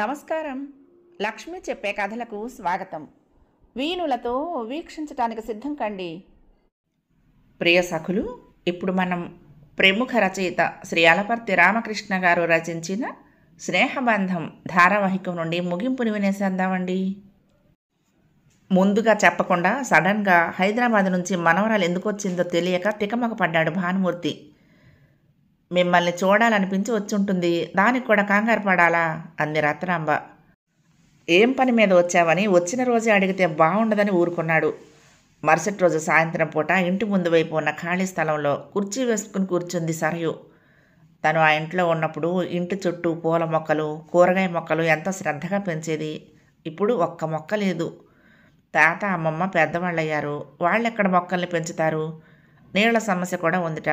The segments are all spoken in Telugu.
నమస్కారం. లక్ష్మి చెప్పే కథలకు స్వాగతం. వీణులతో వీక్షించటానికి సిద్ధం కండి. ప్రియ సఖులు, ఇప్పుడు మనం ప్రముఖ రచయిత శ్రీ అలపర్తి రామకృష్ణ గారు రచించిన స్నేహబంధం ధారావాహికం నుండి ముగింపుని వినేసేద్దామండి. ముందుగా చెప్పకుండా సడన్గా హైదరాబాద్ నుంచి మనవరాలు ఎందుకు వచ్చిందో తెలియక తికమక పడ్డాడు భానుమూర్తి. మిమ్మల్ని చూడాలనిపించి వచ్చుంటుంది, దానికి కూడా కంగారు పడాలా అంది రత్నాంబ. ఏం పని మీద వచ్చావని వచ్చిన రోజే అడిగితే బాగుండదని ఊరుకున్నాడు. మరుసటి రోజు సాయంత్రం పూట ఇంటి ముందు వైపు ఉన్న ఖాళీ స్థలంలో కుర్చీ వేసుకుని కూర్చుంది సరయు. తను ఆ ఇంట్లో ఉన్నప్పుడు ఇంటి చుట్టూ పూల మొక్కలు, కూరగాయ మొక్కలు ఎంతో శ్రద్ధగా పెంచేది. ఇప్పుడు ఒక్క మొక్క లేదు. తాత అమ్మమ్మ పెద్దవాళ్ళయ్యారు, వాళ్ళెక్కడ మొక్కల్ని పెంచుతారు? నీళ్ల సమస్య కూడా ఉందిట.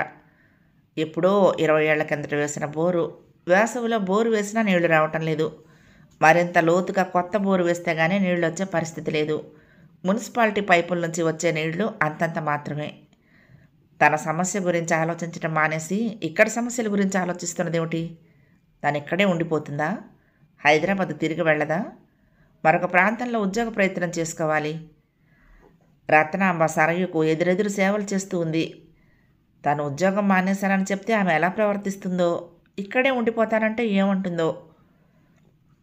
ఎప్పుడో 20 ఏళ్ల కిందట వేసిన బోరు, వేసవిలో బోరు వేసినా నీళ్లు రావటం లేదు. మరింత లోతుగా కొత్త బోరు వేస్తే కానీ నీళ్లు వచ్చే పరిస్థితి లేదు. మున్సిపాలిటీ పైపుల నుంచి వచ్చే నీళ్లు అంతంత మాత్రమే. తన సమస్య గురించి ఆలోచించడం మానేసి ఇక్కడ సమస్యల గురించి ఆలోచిస్తున్నదేమిటి? తను ఇక్కడే ఉండిపోతుందా? హైదరాబాద్ తిరిగి వెళ్ళదా? మరొక ప్రాంతంలో ఉద్యోగ ప్రయత్నం చేసుకోవాలి. రత్నాంబ సరయుకు ఎదురెదురు సేవలు చేస్తూ ఉంది. తను ఉద్యోగం మానేశానని చెప్తే ఆమె ఎలా ప్రవర్తిస్తుందో, ఇక్కడే ఉండిపోతానంటే ఏమంటుందో.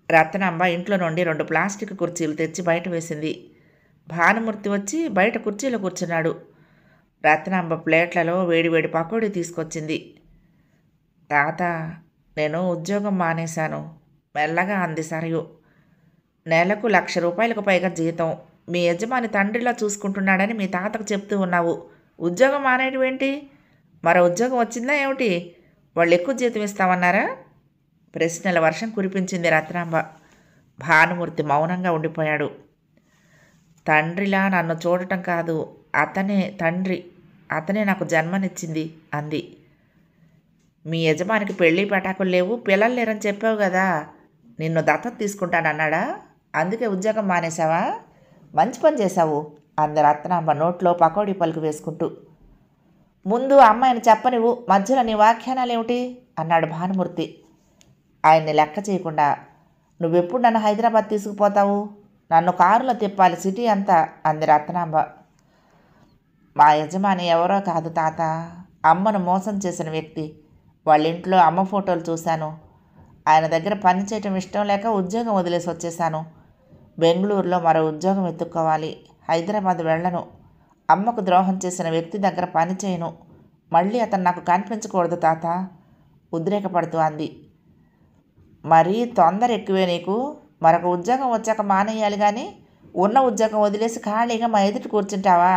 రత్నాంబ ఇంట్లో నుండి 2 ప్లాస్టిక్ కుర్చీలు తెచ్చి బయట వేసింది. భానుమూర్తి వచ్చి బయట కుర్చీలో కూర్చున్నాడు. రత్నాంబ ప్లేట్లలో వేడివేడి పకోడీ తీసుకొచ్చింది. తాత, నేను ఉద్యోగం మానేశాను మెల్లగా అంది సరయు. నెలకు ₹1,00,000 పైగా జీతం, మీ యజమాని తండ్రిలో చూసుకుంటున్నాడని మీ తాతకు చెప్తూ ఉన్నావు. ఉద్యోగం మానేయడం ఏంటి? మరో ఉద్యోగం వచ్చిందా ఏమిటి? వాళ్ళు ఎక్కువ జీతం ఇస్తామన్నారా? ప్రశ్నల వర్షం కురిపించింది రత్నాంబ. భానుమూర్తి మౌనంగా ఉండిపోయాడు. తండ్రిలా నన్ను చూడటం కాదు, అతనే తండ్రి, అతనే నాకు జన్మనిచ్చింది అంది. మీ యజమానికి పెళ్ళి పెటాకులు లేవు, పిల్లలు లేరని చెప్పావు కదా. నిన్ను దత్తత తీసుకుంటానన్నాడా? అందుకే ఉద్యోగం మానేశావా? మంచి పని చేశావు అంది రత్నాంబ నోట్లో పకోడీ పలుకు వేసుకుంటూ. ముందు అమ్మాయిని చెప్పనివ్వు, మధ్యలో నీ వ్యాఖ్యానాలు ఏమిటి అన్నాడు భానుమూర్తి ఆయన్ని లెక్క చేయకుండా. నువ్వెప్పుడు నన్ను హైదరాబాద్ తీసుకుపోతావు? నన్ను కారులో తిప్పాలి సిటీ అంతా అంది రత్నాంబ. మా యజమాని ఎవరో కాదు తాత, అమ్మను మోసం చేసిన వ్యక్తి. వాళ్ళ ఇంట్లో అమ్మ ఫోటోలు చూశాను. ఆయన దగ్గర పని చేయటం ఇష్టం లేక ఉద్యోగం వదిలేసి వచ్చేసాను. బెంగళూరులో మరో ఉద్యోగం వెతుక్కోవాలి. హైదరాబాద్ వెళ్ళను. అమ్మకు ద్రోహం చేసిన వ్యక్తి దగ్గర పని చేయను. మళ్ళీ అతను నాకు కనిపించకూడదు తాత ఉద్రేకపడుతూ అంది. మరీ తొందర ఎక్కువే నీకు. మరొక ఉద్యోగం వచ్చాక మానేయాలి కానీ ఉన్న ఉద్యోగం వదిలేసి ఖాళీగా మా ఎదుటి కూర్చుంటావా?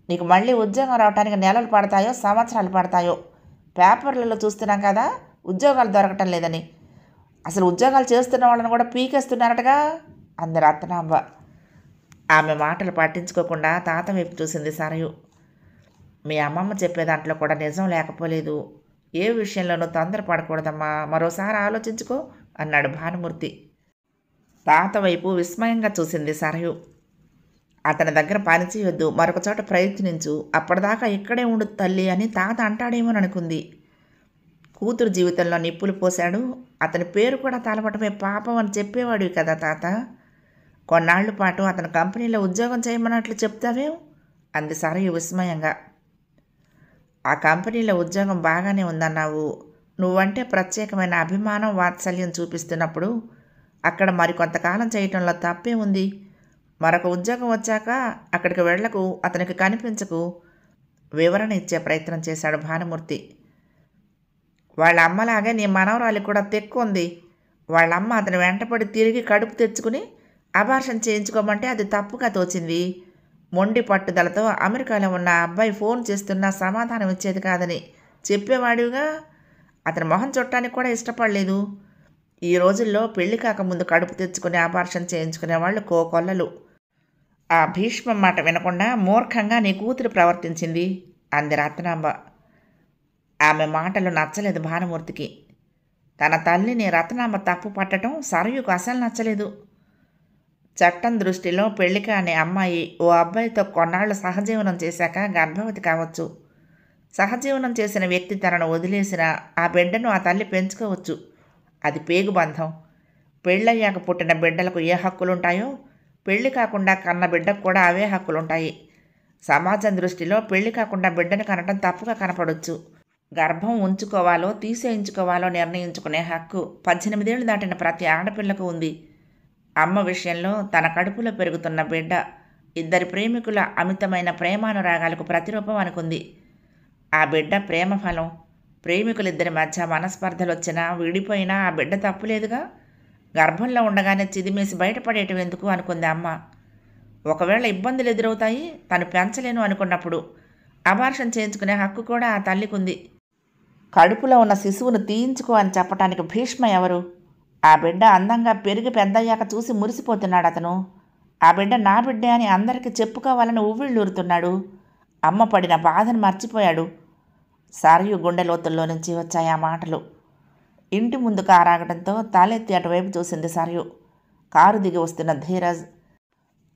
నీకు మళ్ళీ ఉద్యోగం రావడానికి నెలలు పడతాయో సంవత్సరాలు పడతాయో. పేపర్లలో చూస్తున్నాం కదా ఉద్యోగాలు దొరకటం లేదని. అసలు ఉద్యోగాలు చేస్తున్న వాళ్ళని కూడా పీకేస్తున్నారటగా అంది రత్నాంబ. ఆమె మాటలు పట్టించుకోకుండా తాత వైపు చూసింది సరయు. మీ అమ్మమ్మ చెప్పే దాంట్లో కూడా నిజం లేకపోలేదు. ఏ విషయంలోనూ తొందరపడకూడదమ్మా, మరోసారి ఆలోచించుకో అన్నాడు భానుమూర్తి. తాత వైపు విస్మయంగా చూసింది సరయు. అతని దగ్గర పని చేయొద్దు, మరొక చోట ప్రయత్నించు, అప్పటిదాకా ఇక్కడే ఉండు తల్లి అని తాత అంటాడేమోననుకుంది. కూతురు జీవితంలో నిప్పులు పోశాడు, అతని పేరు కూడా తలపటమే పాపం అని చెప్పేవాడివి కదా తాత. కొన్నాళ్ల పాటు అతని కంపెనీలో ఉద్యోగం చేయమన్నట్లు చెప్తావేం అంది సరయు విస్మయంగా. ఆ కంపెనీలో ఉద్యోగం బాగానే ఉందన్నావు. నువ్వంటే ప్రత్యేకమైన అభిమానం వాత్సల్యం చూపిస్తున్నప్పుడు అక్కడ మరికొంతకాలం చేయటంలో తప్పే ఉంది. మరొక ఉద్యోగం వచ్చాక అక్కడికి వెళ్లకు, అతనికి కనిపించకు వివరణ ఇచ్చే ప్రయత్నం చేశాడు భానుమూర్తి. వాళ్ళ అమ్మలాగే నీ మనవరాలి కూడా తెక్కుంది. వాళ్ళమ్మ అతని వెంటపడి తిరిగి కడుపు తెచ్చుకుని అబార్షన్ చేయించుకోమంటే అది తప్పుగా తోచింది. మొండి పట్టుదలతో అమెరికాలో ఉన్న అబ్బాయి ఫోన్ చేస్తున్నా సమాధానం ఇచ్చేది కాదని చెప్పేవాడివిగా. అతని మొహం చుట్టానికి కూడా ఇష్టపడలేదు. ఈ రోజుల్లో పెళ్లి కాకముందు కడుపు తెచ్చుకుని అబార్షన్ చేయించుకునే వాళ్ళు కోకొల్లలు. ఆ భీష్మ మాట వినకుండా మూర్ఖంగా నీ కూతురు ప్రవర్తించింది అంది రత్నాంబ. ఆమె మాటలు నచ్చలేదు భానుమూర్తికి. తన తల్లిని రత్నాంబ తప్పు పట్టడం సరయుకు అసలు నచ్చలేదు. చట్టం దృష్టిలో పెళ్లి కాని అమ్మాయి ఓ అబ్బాయితో కొన్నాళ్లు సహజీవనం చేశాక గర్భవతి కావచ్చు. సహజీవనం చేసిన వ్యక్తి తనను వదిలేసిన ఆ బిడ్డను ఆ తల్లి పెంచుకోవచ్చు. అది పేగు బంధం. పెళ్ళయ్యాక పుట్టిన బిడ్డలకు ఏ హక్కులుంటాయో పెళ్లి కాకుండా కన్న బిడ్డకు కూడా అవే హక్కులుంటాయి. సమాజం దృష్టిలో పెళ్లి కాకుండా బిడ్డను కనటం తప్పుగా కనపడొచ్చు. గర్భం ఉంచుకోవాలో తీసేయించుకోవాలో నిర్ణయించుకునే హక్కు 18 ఏళ్లు దాటిన ప్రతి ఆడపిల్లకు ఉంది. అమ్మ విషయంలో తన కడుపులో పెరుగుతున్న బిడ్డ ఇద్దరి ప్రేమికుల అమితమైన ప్రేమానురాగాలకు ప్రతిరూపం అనుకుంది. ఆ బిడ్డ ప్రేమ ఫలం. ప్రేమికులిద్దరి మధ్య మనస్పర్ధలొచ్చినా విడిపోయినా ఆ బిడ్డ తప్పులేదుగా. గర్భంలో ఉండగానే చిదిమేసి బయటపడేయటం ఎందుకు అనుకుంది అమ్మ. ఒకవేళ ఇబ్బందులు ఎదురవుతాయి, తను పెంచలేను అనుకున్నప్పుడు అబార్షన్ చేయించుకునే హక్కు కూడా ఆ తల్లికుంది. కడుపులో ఉన్న శిశువును తీయించుకో అని చెప్పటానికి భీష్మ ఎవరు? ఆ బిడ్డ అందంగా పెరిగి పెద్దయ్యాక చూసి మురిసిపోతున్నాడు అతను. ఆ బిడ్డ నా బిడ్డే అని అందరికీ చెప్పుకోవాలని ఉవ్విళ్ళూరుతున్నాడు. అమ్మ పడిన బాధను మర్చిపోయాడు. సరయు గుండె లోతుల్లో నుంచి వచ్చాయి ఆ మాటలు. ఇంటి ముందు కారాగడంతో తలెత్తి అటువైపు చూసింది సరయు. కారు దిగి వస్తున్న ధీరజ్,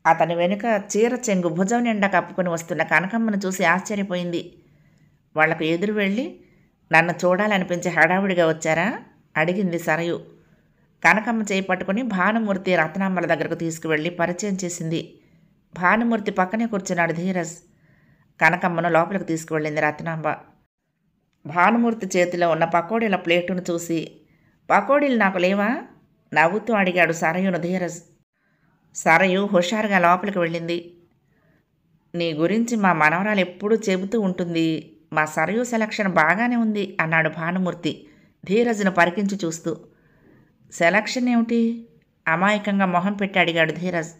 అతని వెనుక చీర చెంగు భుజం నిండా కప్పుకొని వస్తున్న కనకమ్మను చూసి ఆశ్చర్యపోయింది. వాళ్లకు ఎదురు వెళ్ళి నన్ను చూడాలనిపించి హడావుడిగా వచ్చారా అడిగింది సరయు. కనకమ్మ చేయి పట్టుకుని భానుమూర్తి రత్నాంబల దగ్గరకు తీసుకువెళ్ళి పరిచయం చేసింది. భానుమూర్తి పక్కనే కూర్చున్నాడు ధీరజ్. కనకమ్మను లోపలికి తీసుకువెళ్ళింది రత్నాంబ. భానుమూర్తి చేతిలో ఉన్న పకోడీల ప్లేటును చూసి, పకోడీలు నాకు లేవా నవ్వుతూ అడిగాడు సరయును ధీరజ్. సరయు హుషారుగా లోపలికి వెళ్ళింది. నీ గురించి మా మనవరాలు ఎప్పుడూ చెబుతూ ఉంటుంది. మా సరయు సెలక్షన్ బాగానే ఉంది అన్నాడు భానుమూర్తి ధీరజ్ను పరికించి చూస్తూ. సెలక్షన్ ఏమిటి అమాయకంగా మొహం పెట్టి అడిగాడు ధీరజ్.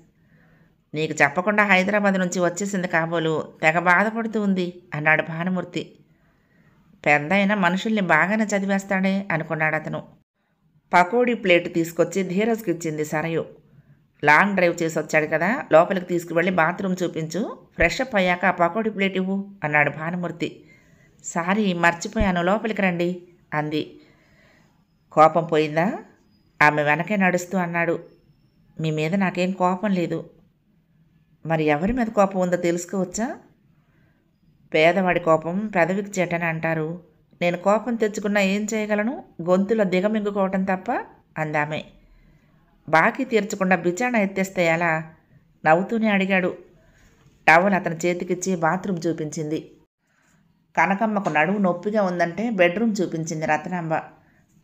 నీకు చెప్పకుండా హైదరాబాద్ నుంచి వచ్చేసింది కాబోలు, తెగ బాధపడుతూ ఉంది అన్నాడు భానుమూర్తి. పెద్ద అయినా మనుషుల్ని బాగానే చదివేస్తాడే అనుకున్నాడు అతను. పకోడీ ప్లేటు తీసుకొచ్చి ధీరజ్కి ఇచ్చింది సరయు. లాంగ్ డ్రైవ్ చేసి వచ్చాడు కదా, లోపలికి తీసుకువెళ్ళి బాత్రూమ్ చూపించు, ఫ్రెష్ అప్ అయ్యాక ఆ పకోడీ ప్లేట్ ఇవ్వు అన్నాడు భానుమూర్తి. సారీ మర్చిపోయాను, లోపలికి రండి అంది. కోపం పోయిందా? ఆమె వెనకే నడుస్తూ అన్నాడు. మీ మీద నాకేం కోపం లేదు. మరి ఎవరి మీద కోపం ఉందో తెలుసుకోవచ్చా? పేదవాడి కోపం పెదవికి చేటని అంటారు. నేను కోపం తెచ్చుకున్నా ఏం చేయగలను? గొంతులో దిగమింగుకోవటం తప్ప అందామె. బాకీ తీర్చకుండా బిచాణ ఎత్తేస్తే ఎలా? నవ్వుతూనే అడిగాడు. టవల్ అతని చేతికిచ్చి బాత్రూమ్ చూపించింది. కనకమ్మకు నడువు నొప్పిగా ఉందంటే బెడ్రూమ్ చూపించింది రత్నాంబ.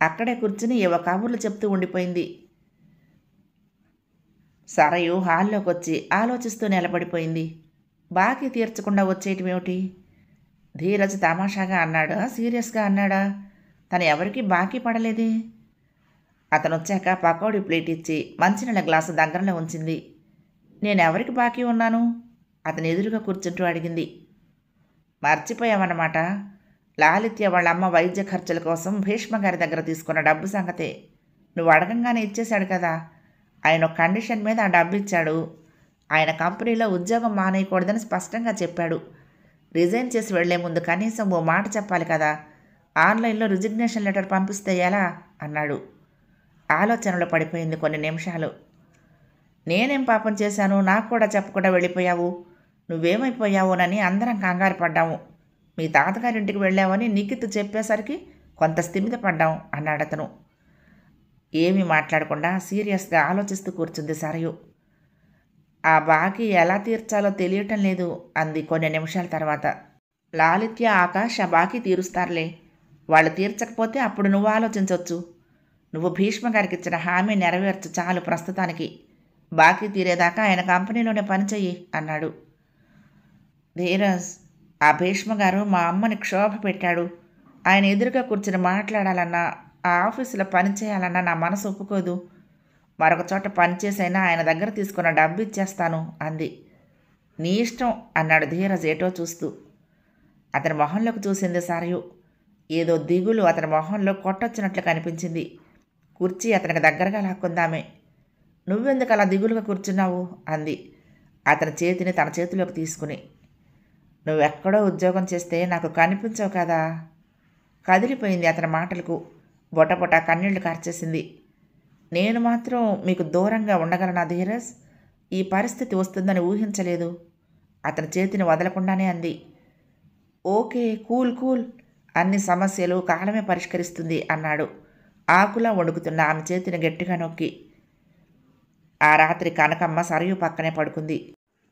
అక్కడే కూర్చుని ఏవో కబుర్లు చెప్తూ ఉండిపోయింది. సరయు హాల్లోకి వచ్చి ఆలోచిస్తూ నిలబడిపోయింది. బాకీ తీర్చకుండా వచ్చేయటమేమిటి? ధీరజ్ తమాషాగా అన్నాడా, సీరియస్గా అన్నాడా? తను ఎవరికీ బాకీ పడలేదే. అతను వచ్చాక పకోడీ ప్లేట్ ఇచ్చి మంచినీళ్ళ గ్లాసు దగ్గరలో ఉంచింది. నేనెవరికి బాకీ ఉన్నాను? అతను ఎదురుగా కూర్చుంటూ అడిగింది. మర్చిపోయావన్నమాట. లాలిత్య వాళ్ళ అమ్మ వైద్య ఖర్చుల కోసం భీష్మ గారి దగ్గర తీసుకున్న డబ్బు సంగతే. నువ్వు అడగంగానే ఇచ్చేశాడు కదా. ఆయన ఒక కండిషన్ మీద ఆ డబ్బు ఇచ్చాడు. ఆయన కంపెనీలో ఉద్యోగం మానేయకూడదని స్పష్టంగా చెప్పాడు. రిజైన్ చేసి వెళ్లే ముందు కనీసం ఓ మాట చెప్పాలి కదా. ఆన్లైన్లో రిజిగ్నేషన్ లెటర్ పంపిస్తే ఎలా అన్నాడు. ఆలోచనలో పడిపోయింది కొన్ని నిమిషాలు. నేనేం పాపం చేశాను, నాకు కూడా చెప్పకుండా వెళ్ళిపోయావు, నువ్వేమైపోయావోనని అందరం కంగారు పడ్డాము. మీ తాతగారింటికి వెళ్ళావని నిఖిత్ చెప్పేసరికి కొంత స్థిమిత పడ్డాం అన్నాడు అతను. ఏమీ మాట్లాడకుండా సీరియస్గా ఆలోచిస్తూ కూర్చుంది సరయు. ఆ బాకీ ఎలా తీర్చాలో తెలియటం లేదు అంది కొన్ని నిమిషాల తర్వాత. లాలిత్య, ఆకాష్ ఆ బాకీ తీరుస్తారులే. వాళ్ళు తీర్చకపోతే అప్పుడు నువ్వు ఆలోచించవచ్చు. నువ్వు భీష్మ గారికి ఇచ్చిన హామీ నెరవేర్చు చాలు ప్రస్తుతానికి. బాకీ తీరేదాకా ఆయన కంపెనీలోనే పనిచెయ్యి అన్నాడు. ధీరజ్, ఆ భీష్మ గారు మా అమ్మని క్షోభ పెట్టాడు. ఆయన ఎదురుగా కూర్చుని మాట్లాడాలన్నా, ఆ ఆఫీసులో పనిచేయాలన్నా నా మనసు ఒప్పుకోదు. మరొక చోట పనిచేసైనా ఆయన దగ్గర తీసుకున్న డబ్బు ఇచ్చేస్తాను అంది. నీ ఇష్టం అన్నాడు ధీరజ్ ఏటో చూస్తూ. అతని మొహంలోకి చూసింది సరయు. ఏదో దిగులు అతని మొహంలో కొట్టొచ్చినట్లు కనిపించింది. కుర్చీ అతనికి దగ్గరగా లాక్కుందామే. నువ్వెందుకు అలా దిగులుగా కూర్చున్నావు అంది అతని చేతిని తన చేతిలోకి తీసుకుని. నువ్వెక్కడో ఉద్యోగం చేస్తే నాకు కనిపించవు కదా. కదిలిపోయింది అతని మాటలకు. బొటబొట కన్నీళ్లు కార్చేసింది. నేను మాత్రం మీకు దూరంగా ఉండగలనా ధీరజ్? ఈ పరిస్థితి వస్తుందని ఊహించలేదు. అతని చేతిని వదలకుండానే అంది. ఓకే, కూల్ కూల్, అన్ని సమస్యలు కాలమే పరిష్కరిస్తుంది అన్నాడు ఆకులా వణుకుతున్న ఆమె చేతిని గట్టిగా నొక్కి. ఆ రాత్రి కనకమ్మ సరయు పక్కనే పడుకుంది.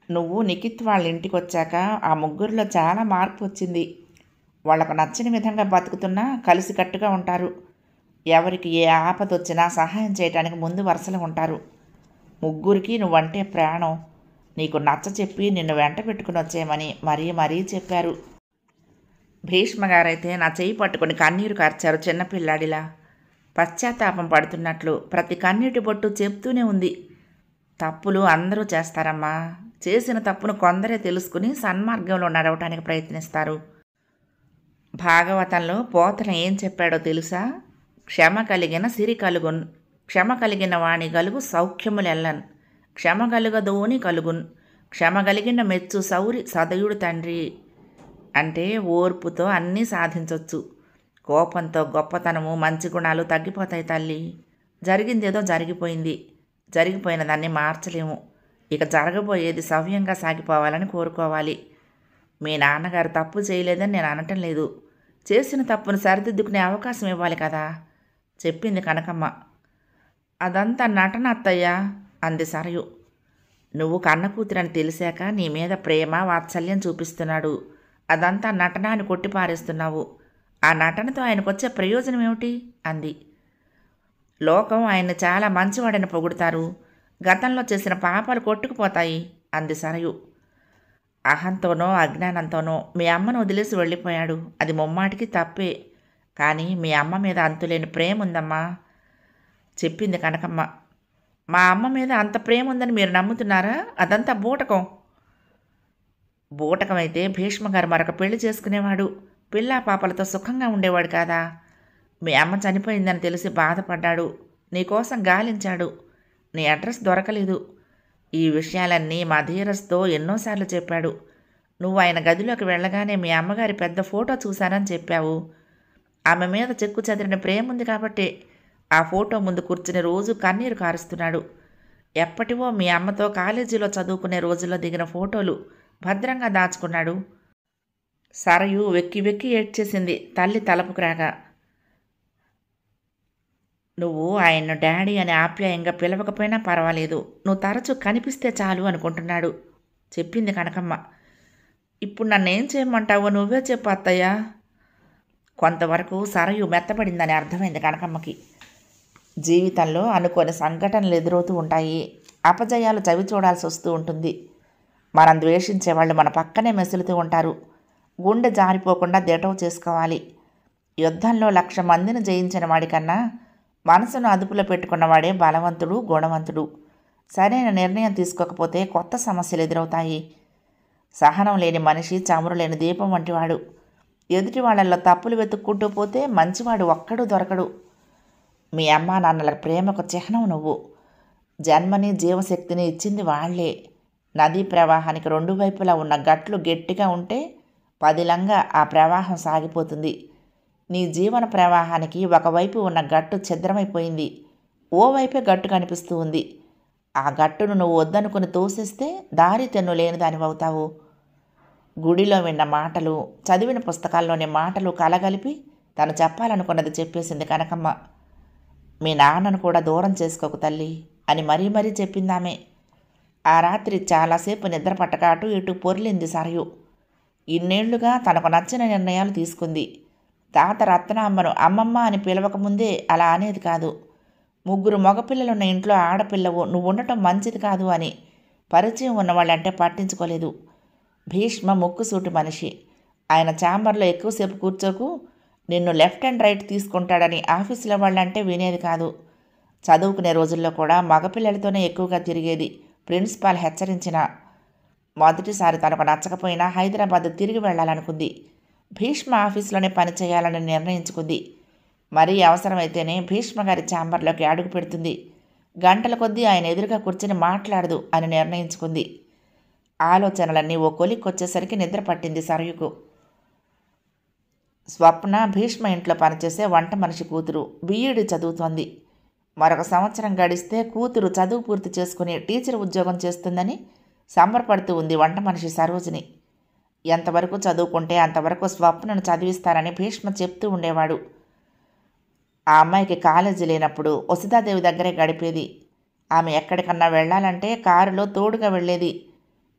నువ్వు నిఖిత్ వాళ్ళ ఇంటికి వచ్చాక ఆ ముగ్గురిలో చాలా మార్పు వచ్చింది. వాళ్ళకు నచ్చిన విధంగా బతుకుతున్నా కలిసికట్టుగా ఉంటారు. ఎవరికి ఏ ఆపద వచ్చినా సహాయం చేయడానికి ముందు వరుసలో ఉంటారు. ముగ్గురికి నువ్వంటే ప్రాణం. నీకు నచ్చ చెప్పి నిన్ను వెంట పెట్టుకుని వచ్చేయమని మరీ చెప్పారు. భీష్మగారైతే నా చెయ్యి పట్టుకుని కన్నీరు కార్చారు చిన్నపిల్లాడిలా. పశ్చాత్తాపం పడుతున్నట్లు ప్రతి కన్నీటి బొట్టు చెప్తూనే ఉంది. తప్పులు అందరూ చేస్తారమ్మా. చేసిన తప్పును కొందరే తెలుసుకుని సన్మార్గంలో నడవటానికి ప్రయత్నిస్తారు. భాగవతంలో పోతన ఏం చెప్పాడో తెలుసా? క్షమ కలిగిన సిరి కలుగున్, క్షమ కలిగిన వాణి గలుగు సౌఖ్యములెల్లన్, క్షమ గలుగదోని కలుగున్, క్షమ కలిగిన మెచ్చు సౌరి సదయుడు తండ్రి. అంటే ఓర్పుతో అన్నీ సాధించవచ్చు. కోపంతో గొప్పతనము మంచి గుణాలు తగ్గిపోతాయి తల్లి. జరిగిందేదో జరిగిపోయింది. జరిగిపోయిన దాన్ని మార్చలేము. ఇక జరగబోయేది సవ్యంగా సాగిపోవాలని కోరుకోవాలి. మీ నాన్నగారు తప్పు చేయలేదని నేను అనటం లేదు. చేసిన తప్పును సరిదిద్దుకునే అవకాశం ఇవ్వాలి కదా, చెప్పింది కనకమ్మ. అదంతా నటన అత్తయ్య, అంది సరయు. నువ్వు కన్న కూతురని తెలిసాక నీ మీద ప్రేమ వాత్సల్యం చూపిస్తున్నాడు. అదంతా నటన అని కొట్టిపారేస్తున్నావు. ఆ నటనతో ఆయనకొచ్చే ప్రయోజనం ఏమిటి? అంది. లోకం ఆయన్ని చాలా మంచివాడని పొగుడుతారు. గతంలో చేసిన పాపాలు కొట్టుకుపోతాయి, అంది సరయు. అహంతోనో అజ్ఞానంతోనో మీ అమ్మను వదిలేసి వెళ్ళిపోయాడు. అది ముమ్మాటికి తప్పే. కానీ మీ అమ్మ మీద అంతులేని ప్రేమ ఉందమ్మా, చెప్పింది కనకమ్మ. మా అమ్మ మీద అంత ప్రేమ ఉందని మీరు నమ్ముతున్నారా? అదంతా బూటకం. బూటకమైతే భీష్మగారు మరొక పెళ్లి చేసుకునేవాడు. పిల్లా పాపలతో సుఖంగా ఉండేవాడు కాదా? మీ అమ్మ చనిపోయిందని తెలిసి బాధపడ్డాడు. నీకోసం గాలించాడు. నీ అడ్రస్ దొరకలేదు. ఈ విషయాలన్నీ మా ధీరస్తో ఎన్నోసార్లు చెప్పాడు. నువ్వు ఆయన గదిలోకి వెళ్ళగానే మీ అమ్మగారి పెద్ద ఫోటో చూశానని చెప్పావు. ఆమె మీద చెక్కు చెదిరిన ప్రేమ ఉంది కాబట్టి ఆ ఫోటో ముందు కూర్చుని రోజు కన్నీరు కారుస్తున్నాడు. ఎప్పటివో మీ అమ్మతో కాలేజీలో చదువుకునే రోజుల్లో దిగిన ఫోటోలు భద్రంగా దాచుకున్నాడు. సరయు వెక్కి వెక్కి ఏడ్చేసింది తల్లి తలపుకు రాగా. నువ్వు ఆయన్ను డాడీ అని ఆప్యాయంగా పిలవకపోయినా పర్వాలేదు, నువ్వు తరచూ కనిపిస్తే చాలు అనుకుంటున్నాడు, చెప్పింది కనకమ్మ. ఇప్పుడు నన్నేం చేయమంటావో నువ్వే చెప్పు అత్తయ్య. కొంతవరకు సరయు మెత్తబడిందని అర్థమైంది కనకమ్మకి. జీవితంలో అనుకోని సంఘటనలు ఎదురవుతూ ఉంటాయి. అపజయాలు చవి చూడాల్సి వస్తూ ఉంటుంది. మనం ద్వేషించే వాళ్ళు మన పక్కనే మెసులుతూ ఉంటారు. గుండె జారిపోకుండా దిటవు చేసుకోవాలి. యుద్ధంలో 1,00,000 మందిని జయించిన వాడికన్నా మనసును అదుపులో పెట్టుకున్నవాడే బలవంతుడు, గుణవంతుడు. సరైన నిర్ణయం తీసుకోకపోతే కొత్త సమస్యలు ఎదురవుతాయి. సహనం లేని మనిషి చమురు లేని దీపం వంటివాడు. ఎదుటి వాళ్ళల్లో తప్పులు వెతుక్కుంటూ పోతే మంచివాడు ఒక్కడూ దొరకడు. మీ అమ్మా నాన్నల ప్రేమకు చిహ్నం నువ్వు. జన్మని జీవశక్తిని ఇచ్చింది వాళ్లే. నదీ ప్రవాహానికి 2 వైపులా ఉన్న గట్లు గట్టిగా ఉంటే పదిలంగా ఆ ప్రవాహం సాగిపోతుంది. నీ జీవన ప్రవాహానికి ఒకవైపు ఉన్న గట్టు ఛిద్రమైపోయింది. ఓవైపే గట్టు కనిపిస్తూ ఉంది. ఆ గట్టును నువ్వు వద్దనుకుని తోసేస్తే దారి తెన్ను లేని దానివవుతావు. గుడిలో విన్న మాటలు, చదివిన పుస్తకాల్లోని మాటలు కలగలిపి తను చెప్పాలనుకున్నది చెప్పేసింది కనకమ్మ. మీ నాన్నను కూడా దూరం చేసుకోకు తల్లి అని మరీ చెప్పిందామే. ఆ రాత్రి చాలాసేపు నిద్ర పట్టక అటు ఇటు పొర్లింది సరయు. ఇన్నేళ్లుగా తనకు నచ్చిన నిర్ణయాలు తీసుకుంది. తాత రత్నామ్మను అమ్మమ్మ అని పిలవకముందే అలా అనేది కాదు. 3 మగపిల్లలున్న ఇంట్లో ఆడపిల్లవు, నువ్వు ఉండటం మంచిది కాదు అని పరిచయం ఉన్నవాళ్ళంటే పట్టించుకోలేదు. భీష్మ ముక్కుసూటి మనిషి. ఆయన ఛాంబర్లో ఎక్కువసేపు కూర్చోకు, నిన్ను లెఫ్ట్ అండ్ రైట్ తీసుకుంటాడని ఆఫీసులో వాళ్ళంటే వినేది కాదు. చదువుకునే రోజుల్లో కూడా మగపిల్లలతోనే ఎక్కువగా తిరిగేది. ప్రిన్సిపాల్ హెచ్చరించిన మొదటిసారి తనకు నచ్చకపోయినా హైదరాబాద్ తిరిగి వెళ్ళాలనుకుంది. భీష్మ ఆఫీసులోనే పనిచేయాలని నిర్ణయించుకుంది. మరీ అవసరమైతేనే భీష్మగారి ఛాంబర్లోకి అడుగు పెడుతుంది. గంటల కొద్దీ ఆయన ఎదురుగా కూర్చుని మాట్లాడదు అని నిర్ణయించుకుంది. ఆలోచనలన్నీ ఓ కొలిక్కొచ్చేసరికి నిద్ర పట్టింది సరయుకు. స్వప్న భీష్మ ఇంట్లో పనిచేసే వంట మనిషి కూతురు బీఈడీ చదువుతోంది. మరొక సంవత్సరం గడిస్తే కూతురు చదువు పూర్తి చేసుకుని టీచర్ ఉద్యోగం చేస్తుందని సంబరపడుతూ ఉంది వంట మనిషి సరోజిని. ఎంతవరకు చదువుకుంటే అంతవరకు స్వప్నను చదివిస్తారని భీష్మ చెప్తూ ఉండేవాడు. ఆ అమ్మాయికి కాలేజీ లేనప్పుడు వసుధాదేవి దగ్గరే గడిపేది. ఆమె ఎక్కడికన్నా వెళ్ళాలంటే కారులో తోడుగా వెళ్ళేది.